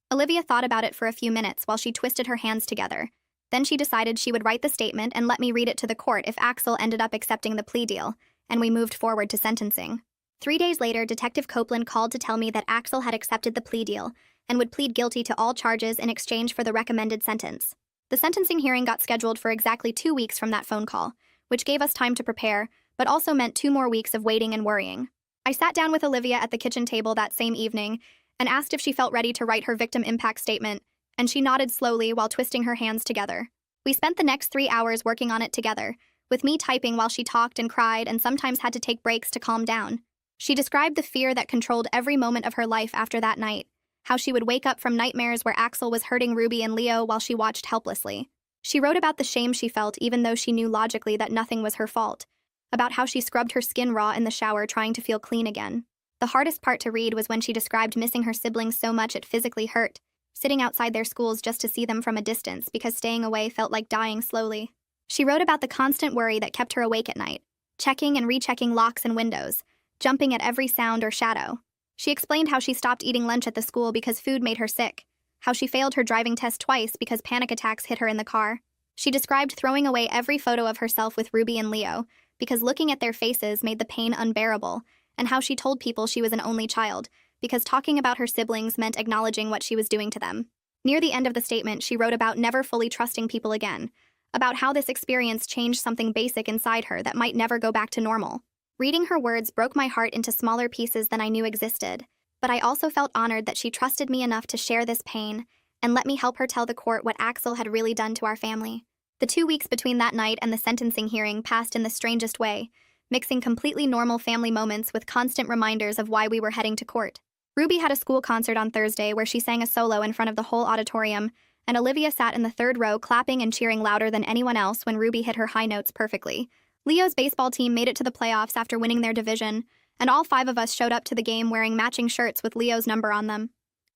Olivia thought about it for a few minutes while she twisted her hands together. Then she decided she would write the statement and let me read it to the court if Axel ended up accepting the plea deal, and we moved forward to sentencing. 3 days later, Detective Copeland called to tell me that Axel had accepted the plea deal and would plead guilty to all charges in exchange for the recommended sentence. The sentencing hearing got scheduled for exactly 2 weeks from that phone call, which gave us time to prepare, but also meant 2 more weeks of waiting and worrying. I sat down with Olivia at the kitchen table that same evening and asked if she felt ready to write her victim impact statement, and she nodded slowly while twisting her hands together. We spent the next 3 hours working on it together, with me typing while she talked and cried and sometimes had to take breaks to calm down. She described the fear that controlled every moment of her life after that night, how she would wake up from nightmares where Axel was hurting Ruby and Leo while she watched helplessly. She wrote about the shame she felt even though she knew logically that nothing was her fault, about how she scrubbed her skin raw in the shower trying to feel clean again. The hardest part to read was when she described missing her siblings so much it physically hurt, sitting outside their schools just to see them from a distance because staying away felt like dying slowly. She wrote about the constant worry that kept her awake at night, checking and rechecking locks and windows, jumping at every sound or shadow. She explained how she stopped eating lunch at the school because food made her sick, how she failed her driving test twice because panic attacks hit her in the car. She described throwing away every photo of herself with Ruby and Leo because looking at their faces made the pain unbearable, and how she told people she was an only child because talking about her siblings meant acknowledging what she was doing to them. Near the end of the statement, she wrote about never fully trusting people again, about how this experience changed something basic inside her that might never go back to normal. Reading her words broke my heart into smaller pieces than I knew existed, but I also felt honored that she trusted me enough to share this pain and let me help her tell the court what Axel had really done to our family. The 2 weeks between that night and the sentencing hearing passed in the strangest way, mixing completely normal family moments with constant reminders of why we were heading to court. Ruby had a school concert on Thursday where she sang a solo in front of the whole auditorium, and Olivia sat in the third row clapping and cheering louder than anyone else when Ruby hit her high notes perfectly. Leo's baseball team made it to the playoffs after winning their division, and all 5 of us showed up to the game wearing matching shirts with Leo's number on them.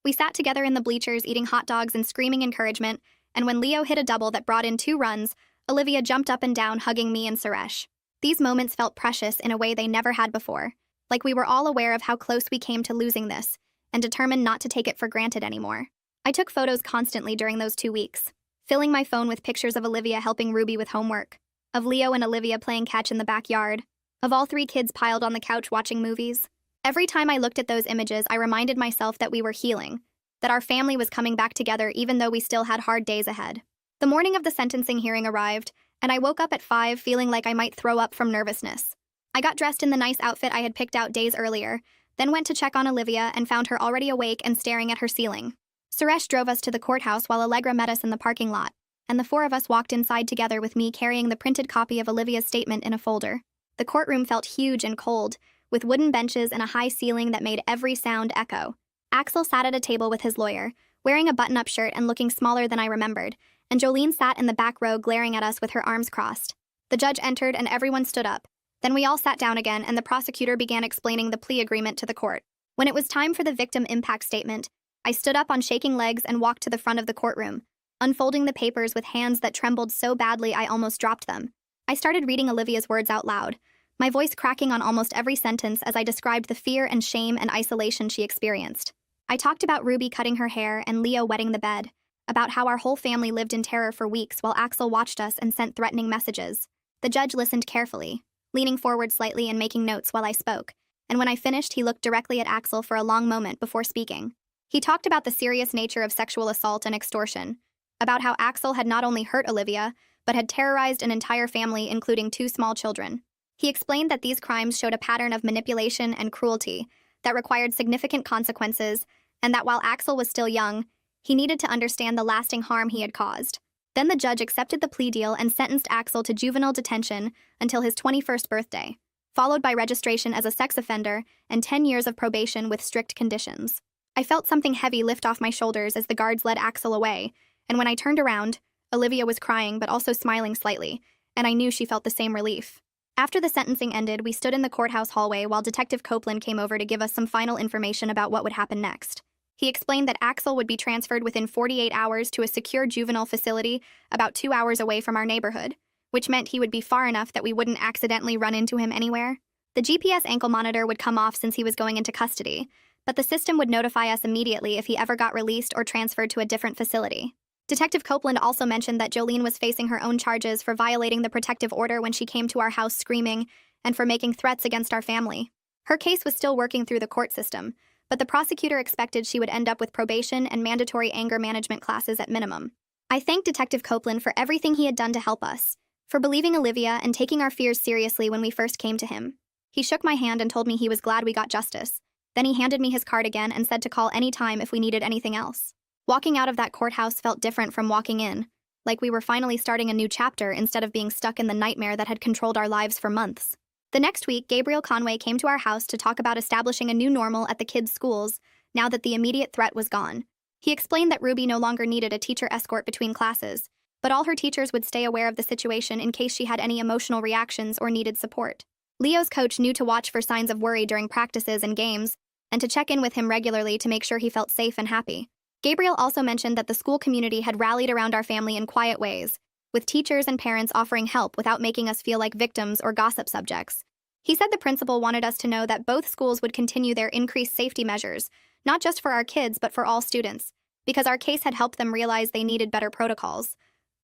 We sat together in the bleachers eating hot dogs and screaming encouragement, and when Leo hit a double that brought in 2 runs, Olivia jumped up and down hugging me and Suresh. These moments felt precious in a way they never had before, like we were all aware of how close we came to losing this, and determined not to take it for granted anymore. I took photos constantly during those 2 weeks, filling my phone with pictures of Olivia helping Ruby with homework, of Leo and Olivia playing catch in the backyard, of all three kids piled on the couch watching movies. Every time I looked at those images, I reminded myself that we were healing, that our family was coming back together even though we still had hard days ahead. The morning of the sentencing hearing arrived, and I woke up at 5 feeling like I might throw up from nervousness. I got dressed in the nice outfit I had picked out days earlier, then went to check on Olivia and found her already awake and staring at her ceiling. Suresh drove us to the courthouse while Allegra met us in the parking lot, and the four of us walked inside together with me carrying the printed copy of Olivia's statement in a folder. The courtroom felt huge and cold, with wooden benches and a high ceiling that made every sound echo. Axel sat at a table with his lawyer, wearing a button-up shirt and looking smaller than I remembered, and Jolene sat in the back row glaring at us with her arms crossed. The judge entered and everyone stood up. Then we all sat down again and the prosecutor began explaining the plea agreement to the court. When it was time for the victim impact statement, I stood up on shaking legs and walked to the front of the courtroom, unfolding the papers with hands that trembled so badly I almost dropped them. I started reading Olivia's words out loud, my voice cracking on almost every sentence as I described the fear and shame and isolation she experienced. I talked about Ruby cutting her hair and Leo wetting the bed, about how our whole family lived in terror for weeks while Axel watched us and sent threatening messages. The judge listened carefully, leaning forward slightly and making notes while I spoke, and when I finished, he looked directly at Axel for a long moment before speaking. He talked about the serious nature of sexual assault and extortion, about how Axel had not only hurt Olivia, but had terrorized an entire family, including 2 small children. He explained that these crimes showed a pattern of manipulation and cruelty that required significant consequences, and that while Axel was still young, he needed to understand the lasting harm he had caused. Then the judge accepted the plea deal and sentenced Axel to juvenile detention until his 21st birthday, followed by registration as a sex offender and 10 years of probation with strict conditions. I felt something heavy lift off my shoulders as the guards led Axel away, and when I turned around, Olivia was crying but also smiling slightly, and I knew she felt the same relief. After the sentencing ended, we stood in the courthouse hallway while Detective Copeland came over to give us some final information about what would happen next. He explained that Axel would be transferred within 48 hours to a secure juvenile facility about 2 hours away from our neighborhood, which meant he would be far enough that we wouldn't accidentally run into him anywhere. The GPS ankle monitor would come off since he was going into custody, but the system would notify us immediately if he ever got released or transferred to a different facility. Detective Copeland also mentioned that Jolene was facing her own charges for violating the protective order when she came to our house screaming and for making threats against our family. Her case was still working through the court system, but the prosecutor expected she would end up with probation and mandatory anger management classes at minimum. I thanked Detective Copeland for everything he had done to help us, for believing Olivia and taking our fears seriously when we first came to him. He shook my hand and told me he was glad we got justice. Then he handed me his card again and said to call any time if we needed anything else. Walking out of that courthouse felt different from walking in, like we were finally starting a new chapter instead of being stuck in the nightmare that had controlled our lives for months. The next week, Gabriel Conway came to our house to talk about establishing a new normal at the kids' schools now that the immediate threat was gone. He explained that Ruby no longer needed a teacher escort between classes, but all her teachers would stay aware of the situation in case she had any emotional reactions or needed support. Leo's coach knew to watch for signs of worry during practices and games, and to check in with him regularly to make sure he felt safe and happy. Gabriel also mentioned that the school community had rallied around our family in quiet ways, with teachers and parents offering help without making us feel like victims or gossip subjects. He said the principal wanted us to know that both schools would continue their increased safety measures, not just for our kids but for all students, because our case had helped them realize they needed better protocols.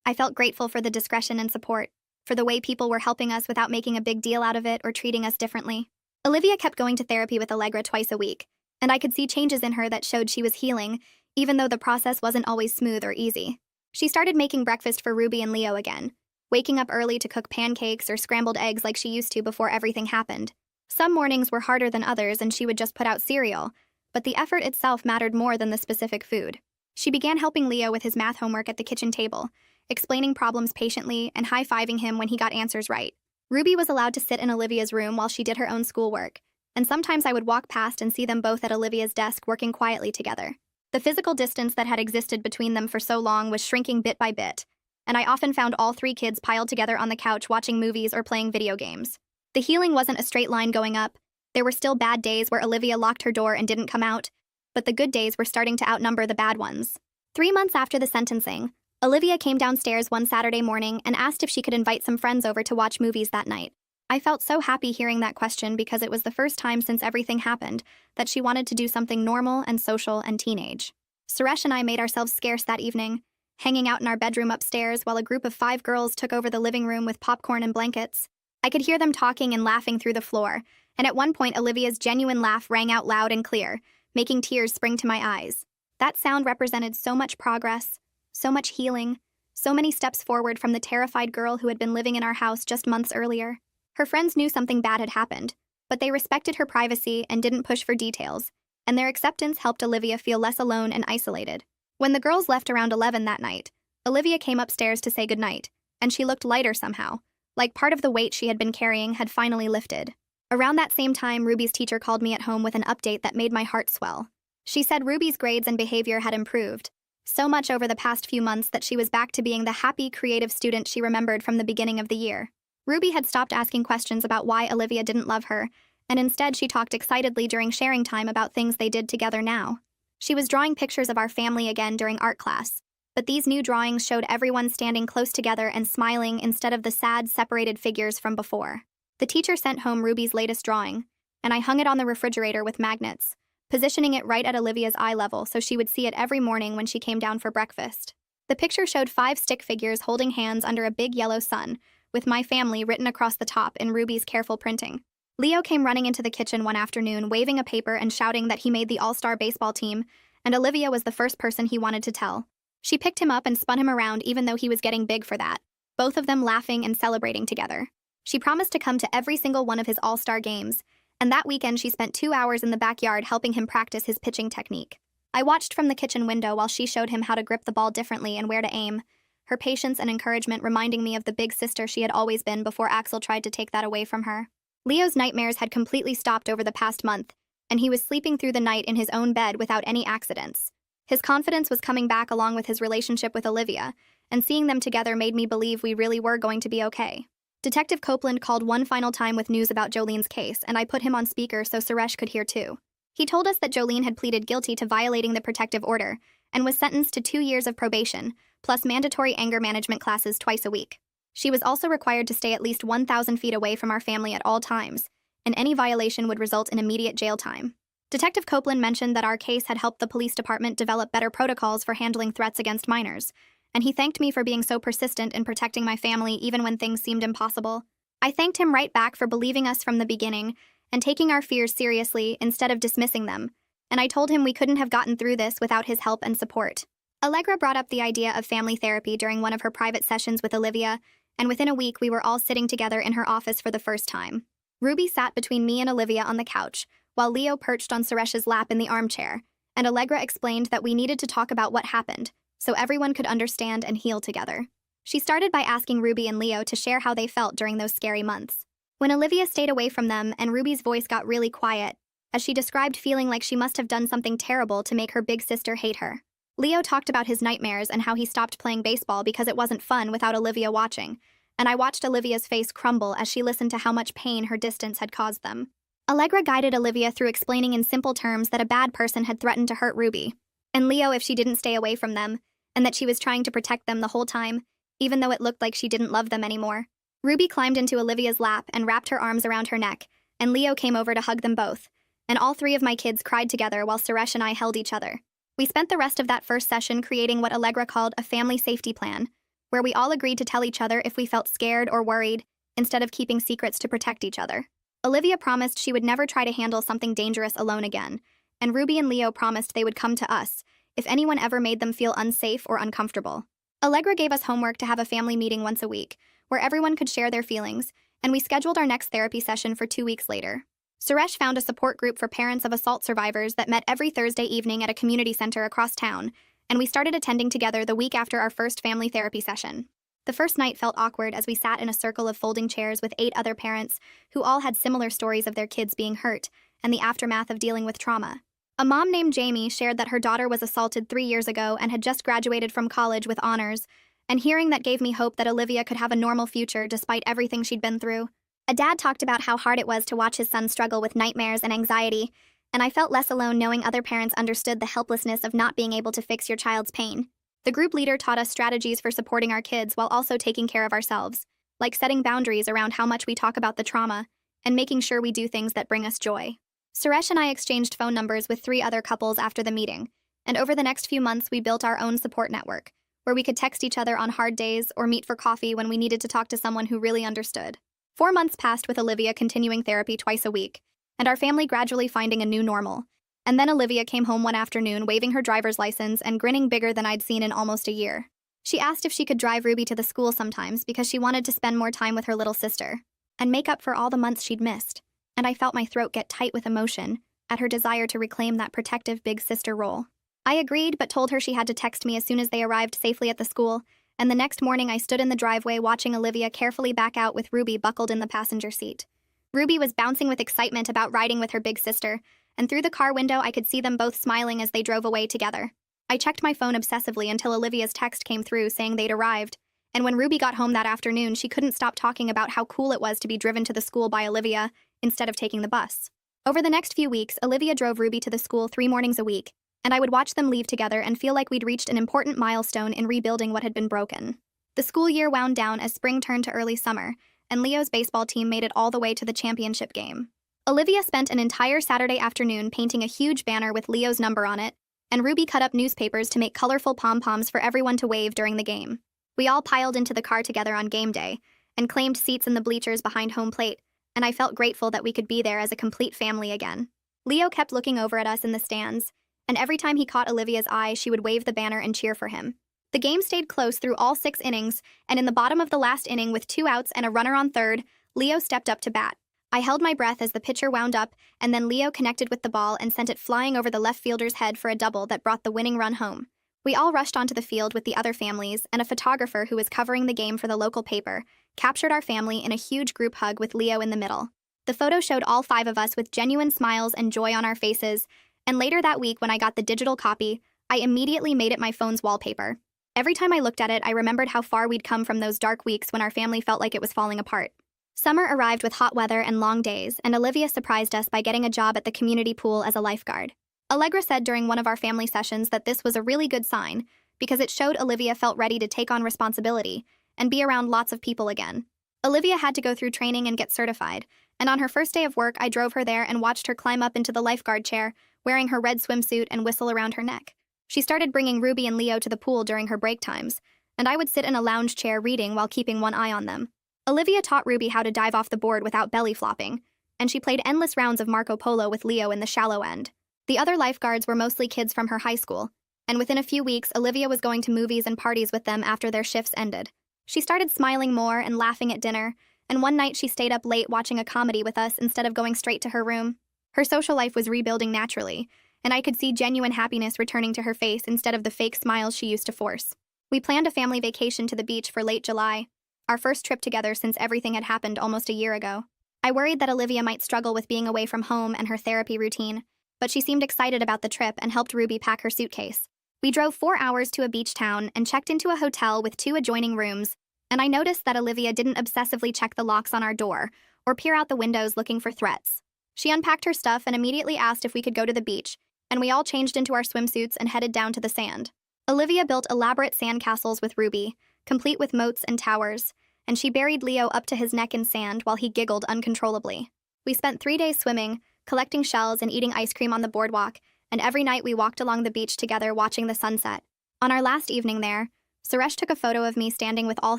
I felt grateful for the discretion and support, for the way people were helping us without making a big deal out of it or treating us differently. Olivia kept going to therapy with Allegra twice a week, and I could see changes in her that showed she was healing, even though the process wasn't always smooth or easy. She started making breakfast for Ruby and Leo again, waking up early to cook pancakes or scrambled eggs like she used to before everything happened. Some mornings were harder than others and she would just put out cereal, but the effort itself mattered more than the specific food. She began helping Leo with his math homework at the kitchen table, explaining problems patiently and high-fiving him when he got answers right. Ruby was allowed to sit in Olivia's room while she did her own schoolwork, and sometimes I would walk past and see them both at Olivia's desk working quietly together. The physical distance that had existed between them for so long was shrinking bit by bit, and I often found all three kids piled together on the couch watching movies or playing video games. The healing wasn't a straight line going up. There were still bad days where Olivia locked her door and didn't come out, but the good days were starting to outnumber the bad ones. 3 months after the sentencing, Olivia came downstairs one Saturday morning and asked if she could invite some friends over to watch movies that night. I felt so happy hearing that question because it was the first time since everything happened that she wanted to do something normal and social and teenage. Suresh and I made ourselves scarce that evening, hanging out in our bedroom upstairs while a group of 5 girls took over the living room with popcorn and blankets. I could hear them talking and laughing through the floor, and at one point Olivia's genuine laugh rang out loud and clear, making tears spring to my eyes. That sound represented so much progress, so much healing, so many steps forward from the terrified girl who had been living in our house just months earlier. Her friends knew something bad had happened, but they respected her privacy and didn't push for details, and their acceptance helped Olivia feel less alone and isolated. When the girls left around 11 that night, Olivia came upstairs to say goodnight, and she looked lighter somehow, like part of the weight she had been carrying had finally lifted. Around that same time, Ruby's teacher called me at home with an update that made my heart swell. She said Ruby's grades and behavior had improved, so much over the past few months that she was back to being the happy, creative student she remembered from the beginning of the year. Ruby had stopped asking questions about why Olivia didn't love her, and instead she talked excitedly during sharing time about things they did together now. She was drawing pictures of our family again during art class, but these new drawings showed everyone standing close together and smiling instead of the sad, separated figures from before. The teacher sent home Ruby's latest drawing, and I hung it on the refrigerator with magnets, positioning it right at Olivia's eye level so she would see it every morning when she came down for breakfast. The picture showed 5 stick figures holding hands under a big yellow sun, with "My Family" written across the top in Ruby's careful printing. Leo came running into the kitchen one afternoon, waving a paper and shouting that he made the all-star baseball team, and Olivia was the first person he wanted to tell. She picked him up and spun him around even though he was getting big for that, both of them laughing and celebrating together. She promised to come to every single one of his all-star games, and that weekend she spent 2 hours in the backyard helping him practice his pitching technique. I watched from the kitchen window while she showed him how to grip the ball differently and where to aim, her patience and encouragement reminding me of the big sister she had always been before Axel tried to take that away from her. Leo's nightmares had completely stopped over the past month, and he was sleeping through the night in his own bed without any accidents. His confidence was coming back along with his relationship with Olivia, and seeing them together made me believe we really were going to be okay. Detective Copeland called one final time with news about Jolene's case, and I put him on speaker so Suresh could hear too. He told us that Jolene had pleaded guilty to violating the protective order and was sentenced to 2 years of probation, plus mandatory anger management classes twice a week. She was also required to stay at least 1,000 feet away from our family at all times, and any violation would result in immediate jail time. Detective Copeland mentioned that our case had helped the police department develop better protocols for handling threats against minors, and he thanked me for being so persistent in protecting my family even when things seemed impossible. I thanked him right back for believing us from the beginning and taking our fears seriously instead of dismissing them, and I told him we couldn't have gotten through this without his help and support. Allegra brought up the idea of family therapy during one of her private sessions with Olivia, and within a week we were all sitting together in her office for the first time. Ruby sat between me and Olivia on the couch, while Leo perched on Suresh's lap in the armchair, and Allegra explained that we needed to talk about what happened, so everyone could understand and heal together. She started by asking Ruby and Leo to share how they felt during those scary months. When Olivia stayed away from them and Ruby's voice got really quiet, as she described feeling like she must have done something terrible to make her big sister hate her. Leo talked about his nightmares and how he stopped playing baseball because it wasn't fun without Olivia watching, and I watched Olivia's face crumble as she listened to how much pain her distance had caused them. Allegra guided Olivia through explaining in simple terms that a bad person had threatened to hurt Ruby, and Leo if she didn't stay away from them, and that she was trying to protect them the whole time, even though it looked like she didn't love them anymore. Ruby climbed into Olivia's lap and wrapped her arms around her neck, and Leo came over to hug them both, and all 3 of my kids cried together while Suresh and I held each other. We spent the rest of that first session creating what Allegra called a family safety plan, where we all agreed to tell each other if we felt scared or worried, instead of keeping secrets to protect each other. Olivia promised she would never try to handle something dangerous alone again, and Ruby and Leo promised they would come to us if anyone ever made them feel unsafe or uncomfortable. Allegra gave us homework to have a family meeting once a week, where everyone could share their feelings, and we scheduled our next therapy session for 2 weeks later. Suresh found a support group for parents of assault survivors that met every Thursday evening at a community center across town, and we started attending together the week after our first family therapy session. The first night felt awkward as we sat in a circle of folding chairs with 8 other parents who all had similar stories of their kids being hurt and the aftermath of dealing with trauma. A mom named Jamie shared that her daughter was assaulted 3 years ago and had just graduated from college with honors, and hearing that gave me hope that Olivia could have a normal future despite everything she'd been through. A dad talked about how hard it was to watch his son struggle with nightmares and anxiety, and I felt less alone knowing other parents understood the helplessness of not being able to fix your child's pain. The group leader taught us strategies for supporting our kids while also taking care of ourselves, like setting boundaries around how much we talk about the trauma and making sure we do things that bring us joy. Suresh and I exchanged phone numbers with 3 other couples after the meeting, and over the next few months we built our own support network, where we could text each other on hard days or meet for coffee when we needed to talk to someone who really understood. 4 months passed with Olivia continuing therapy twice a week, and our family gradually finding a new normal. And then Olivia came home one afternoon waving her driver's license and grinning bigger than I'd seen in almost a year. She asked if she could drive Ruby to the school sometimes because she wanted to spend more time with her little sister and make up for all the months she'd missed. And I felt my throat get tight with emotion at her desire to reclaim that protective big sister role. I agreed, but told her she had to text me as soon as they arrived safely at the school, and the next morning I stood in the driveway watching Olivia carefully back out with Ruby buckled in the passenger seat. Ruby was bouncing with excitement about riding with her big sister, and through the car window I could see them both smiling as they drove away together. I checked my phone obsessively until Olivia's text came through saying they'd arrived, and when Ruby got home that afternoon, she couldn't stop talking about how cool it was to be driven to the school by Olivia instead of taking the bus. Over the next few weeks, Olivia drove Ruby to the school 3 mornings a week, and I would watch them leave together and feel like we'd reached an important milestone in rebuilding what had been broken. The school year wound down as spring turned to early summer, and Leo's baseball team made it all the way to the championship game. Olivia spent an entire Saturday afternoon painting a huge banner with Leo's number on it, and Ruby cut up newspapers to make colorful pom-poms for everyone to wave during the game. We all piled into the car together on game day and claimed seats in the bleachers behind home plate, and I felt grateful that we could be there as a complete family again. Leo kept looking over at us in the stands, and every time he caught Olivia's eye, she would wave the banner and cheer for him. The game stayed close through all 6 innings, and in the bottom of the last inning with 2 outs and a runner on third, Leo stepped up to bat. I held my breath as the pitcher wound up, and then Leo connected with the ball and sent it flying over the left fielder's head for a double that brought the winning run home. We all rushed onto the field with the other families, and a photographer who was covering the game for the local paper captured our family in a huge group hug with Leo in the middle. The photo showed all 5 of us with genuine smiles and joy on our faces, and later that week when I got the digital copy, I immediately made it my phone's wallpaper. Every time I looked at it, I remembered how far we'd come from those dark weeks when our family felt like it was falling apart. Summer arrived with hot weather and long days, and Olivia surprised us by getting a job at the community pool as a lifeguard. Allegra said during one of our family sessions that this was a really good sign because it showed Olivia felt ready to take on responsibility and be around lots of people again. Olivia had to go through training and get certified, and on her first day of work, I drove her there and watched her climb up into the lifeguard chair, wearing her red swimsuit and whistle around her neck. She started bringing Ruby and Leo to the pool during her break times, and I would sit in a lounge chair reading while keeping one eye on them. Olivia taught Ruby how to dive off the board without belly flopping, and she played endless rounds of Marco Polo with Leo in the shallow end. The other lifeguards were mostly kids from her high school, and within a few weeks, Olivia was going to movies and parties with them after their shifts ended. She started smiling more and laughing at dinner, and one night she stayed up late watching a comedy with us instead of going straight to her room. Her social life was rebuilding naturally, and I could see genuine happiness returning to her face instead of the fake smiles she used to force. We planned a family vacation to the beach for late July, our first trip together since everything had happened almost a year ago. I worried that Olivia might struggle with being away from home and her therapy routine, but she seemed excited about the trip and helped Ruby pack her suitcase. We drove 4 hours to a beach town and checked into a hotel with 2 adjoining rooms, and I noticed that Olivia didn't obsessively check the locks on our door or peer out the windows looking for threats. She unpacked her stuff and immediately asked if we could go to the beach, and we all changed into our swimsuits and headed down to the sand. Olivia built elaborate sandcastles with Ruby, complete with moats and towers, and she buried Leo up to his neck in sand while he giggled uncontrollably. We spent 3 days swimming, collecting shells and eating ice cream on the boardwalk, and every night we walked along the beach together watching the sunset. On our last evening there, Suresh took a photo of me standing with all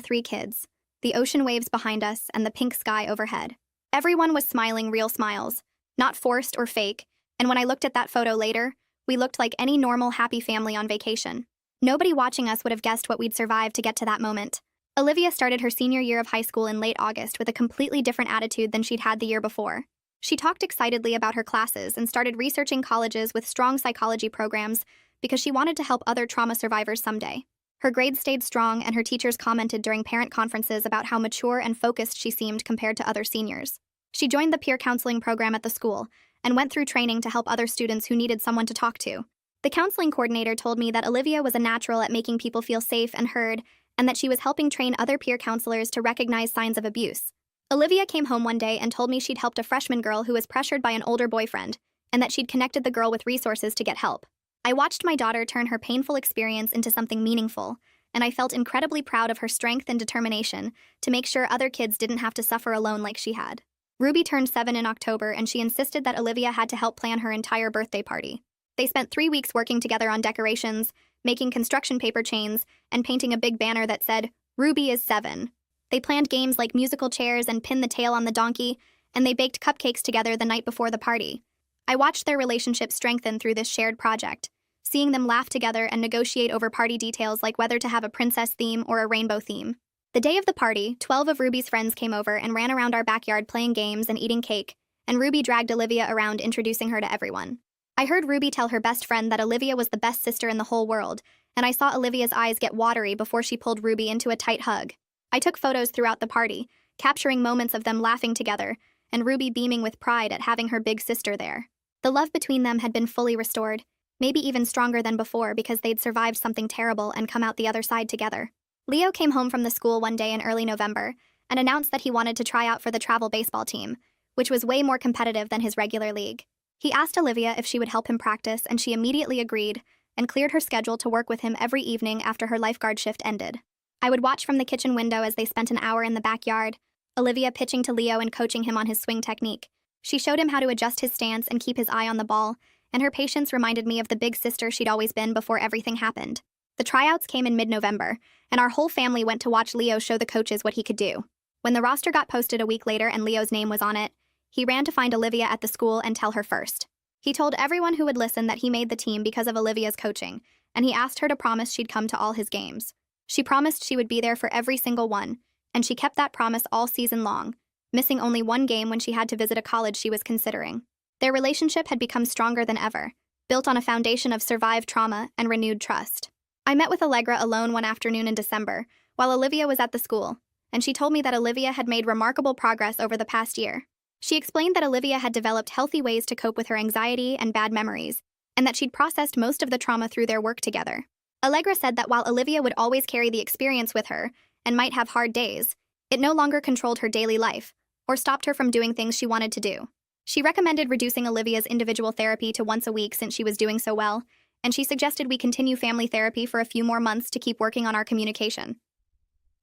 3 kids, the ocean waves behind us and the pink sky overhead. Everyone was smiling real smiles, not forced or fake, and when I looked at that photo later, we looked like any normal, happy family on vacation. Nobody watching us would have guessed what we'd survived to get to that moment. Olivia started her senior year of high school in late August with a completely different attitude than she'd had the year before. She talked excitedly about her classes and started researching colleges with strong psychology programs because she wanted to help other trauma survivors someday. Her grades stayed strong, and her teachers commented during parent conferences about how mature and focused she seemed compared to other seniors. She joined the peer counseling program at the school and went through training to help other students who needed someone to talk to. The counseling coordinator told me that Olivia was a natural at making people feel safe and heard, and that she was helping train other peer counselors to recognize signs of abuse. Olivia came home one day and told me she'd helped a freshman girl who was pressured by an older boyfriend, and that she'd connected the girl with resources to get help. I watched my daughter turn her painful experience into something meaningful, and I felt incredibly proud of her strength and determination to make sure other kids didn't have to suffer alone like she had. Ruby turned 7 in October, and she insisted that Olivia had to help plan her entire birthday party. They spent 3 weeks working together on decorations, making construction paper chains, and painting a big banner that said, "Ruby is 7." They planned games like musical chairs and pin the tail on the donkey, and they baked cupcakes together the night before the party. I watched their relationship strengthen through this shared project, seeing them laugh together and negotiate over party details like whether to have a princess theme or a rainbow theme. The day of the party, 12 of Ruby's friends came over and ran around our backyard playing games and eating cake, and Ruby dragged Olivia around introducing her to everyone. I heard Ruby tell her best friend that Olivia was the best sister in the whole world, and I saw Olivia's eyes get watery before she pulled Ruby into a tight hug. I took photos throughout the party, capturing moments of them laughing together, and Ruby beaming with pride at having her big sister there. The love between them had been fully restored, maybe even stronger than before because they'd survived something terrible and come out the other side together. Leo came home from the school one day in early November and announced that he wanted to try out for the travel baseball team, which was way more competitive than his regular league. He asked Olivia if she would help him practice, and she immediately agreed and cleared her schedule to work with him every evening after her lifeguard shift ended. I would watch from the kitchen window as they spent an hour in the backyard, Olivia pitching to Leo and coaching him on his swing technique. She showed him how to adjust his stance and keep his eye on the ball, and her patience reminded me of the big sister she'd always been before everything happened. The tryouts came in mid-November, and our whole family went to watch Leo show the coaches what he could do. When the roster got posted a week later and Leo's name was on it, he ran to find Olivia at the school and tell her first. He told everyone who would listen that he made the team because of Olivia's coaching, and he asked her to promise she'd come to all his games. She promised she would be there for every single one, and she kept that promise all season long, missing only one game when she had to visit a college she was considering. Their relationship had become stronger than ever, built on a foundation of survived trauma and renewed trust. I met with Allegra alone one afternoon in December, while Olivia was at the school, and she told me that Olivia had made remarkable progress over the past year. She explained that Olivia had developed healthy ways to cope with her anxiety and bad memories, and that she'd processed most of the trauma through their work together. Allegra said that while Olivia would always carry the experience with her, and might have hard days, it no longer controlled her daily life, or stopped her from doing things she wanted to do. She recommended reducing Olivia's individual therapy to once a week since she was doing so well, and she suggested we continue family therapy for a few more months to keep working on our communication.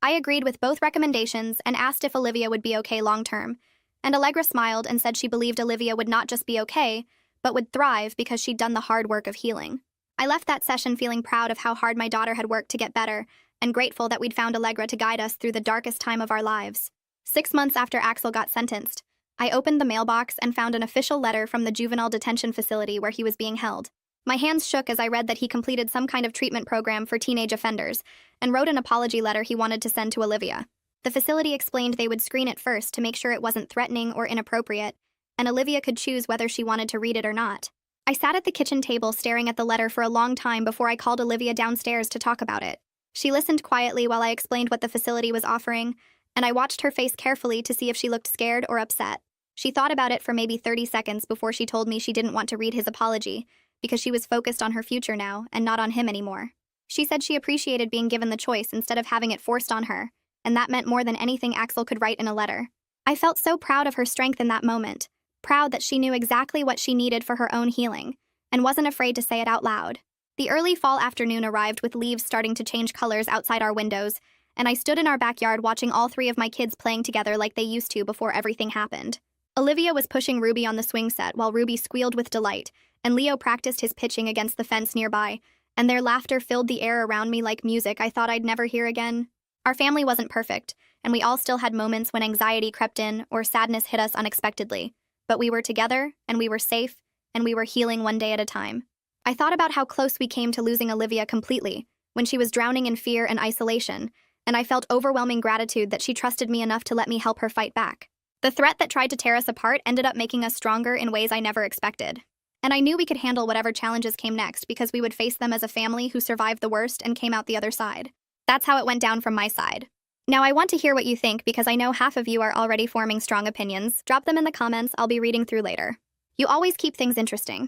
I agreed with both recommendations and asked if Olivia would be okay long-term, and Allegra smiled and said she believed Olivia would not just be okay, but would thrive because she'd done the hard work of healing. I left that session feeling proud of how hard my daughter had worked to get better, and grateful that we'd found Allegra to guide us through the darkest time of our lives. 6 months after Axel got sentenced, I opened the mailbox and found an official letter from the juvenile detention facility where he was being held. My hands shook as I read that he completed some kind of treatment program for teenage offenders, and wrote an apology letter he wanted to send to Olivia. The facility explained they would screen it first to make sure it wasn't threatening or inappropriate, and Olivia could choose whether she wanted to read it or not. I sat at the kitchen table staring at the letter for a long time before I called Olivia downstairs to talk about it. She listened quietly while I explained what the facility was offering, and I watched her face carefully to see if she looked scared or upset. She thought about it for maybe 30 seconds before she told me she didn't want to read his apology, because she was focused on her future now and not on him anymore. She said she appreciated being given the choice instead of having it forced on her, and that meant more than anything Axel could write in a letter. I felt so proud of her strength in that moment, proud that she knew exactly what she needed for her own healing, and wasn't afraid to say it out loud. The early fall afternoon arrived with leaves starting to change colors outside our windows, and I stood in our backyard watching all 3 of my kids playing together like they used to before everything happened. Olivia was pushing Ruby on the swing set while Ruby squealed with delight, and Leo practiced his pitching against the fence nearby, and their laughter filled the air around me like music I thought I'd never hear again. Our family wasn't perfect, and we all still had moments when anxiety crept in or sadness hit us unexpectedly, but we were together, and we were safe, and we were healing one day at a time. I thought about how close we came to losing Olivia completely, when she was drowning in fear and isolation, and I felt overwhelming gratitude that she trusted me enough to let me help her fight back. The threat that tried to tear us apart ended up making us stronger in ways I never expected. And I knew we could handle whatever challenges came next because we would face them as a family who survived the worst and came out the other side. That's how it went down from my side. Now I want to hear what you think because I know half of you are already forming strong opinions. Drop them in the comments, I'll be reading through later. You always keep things interesting.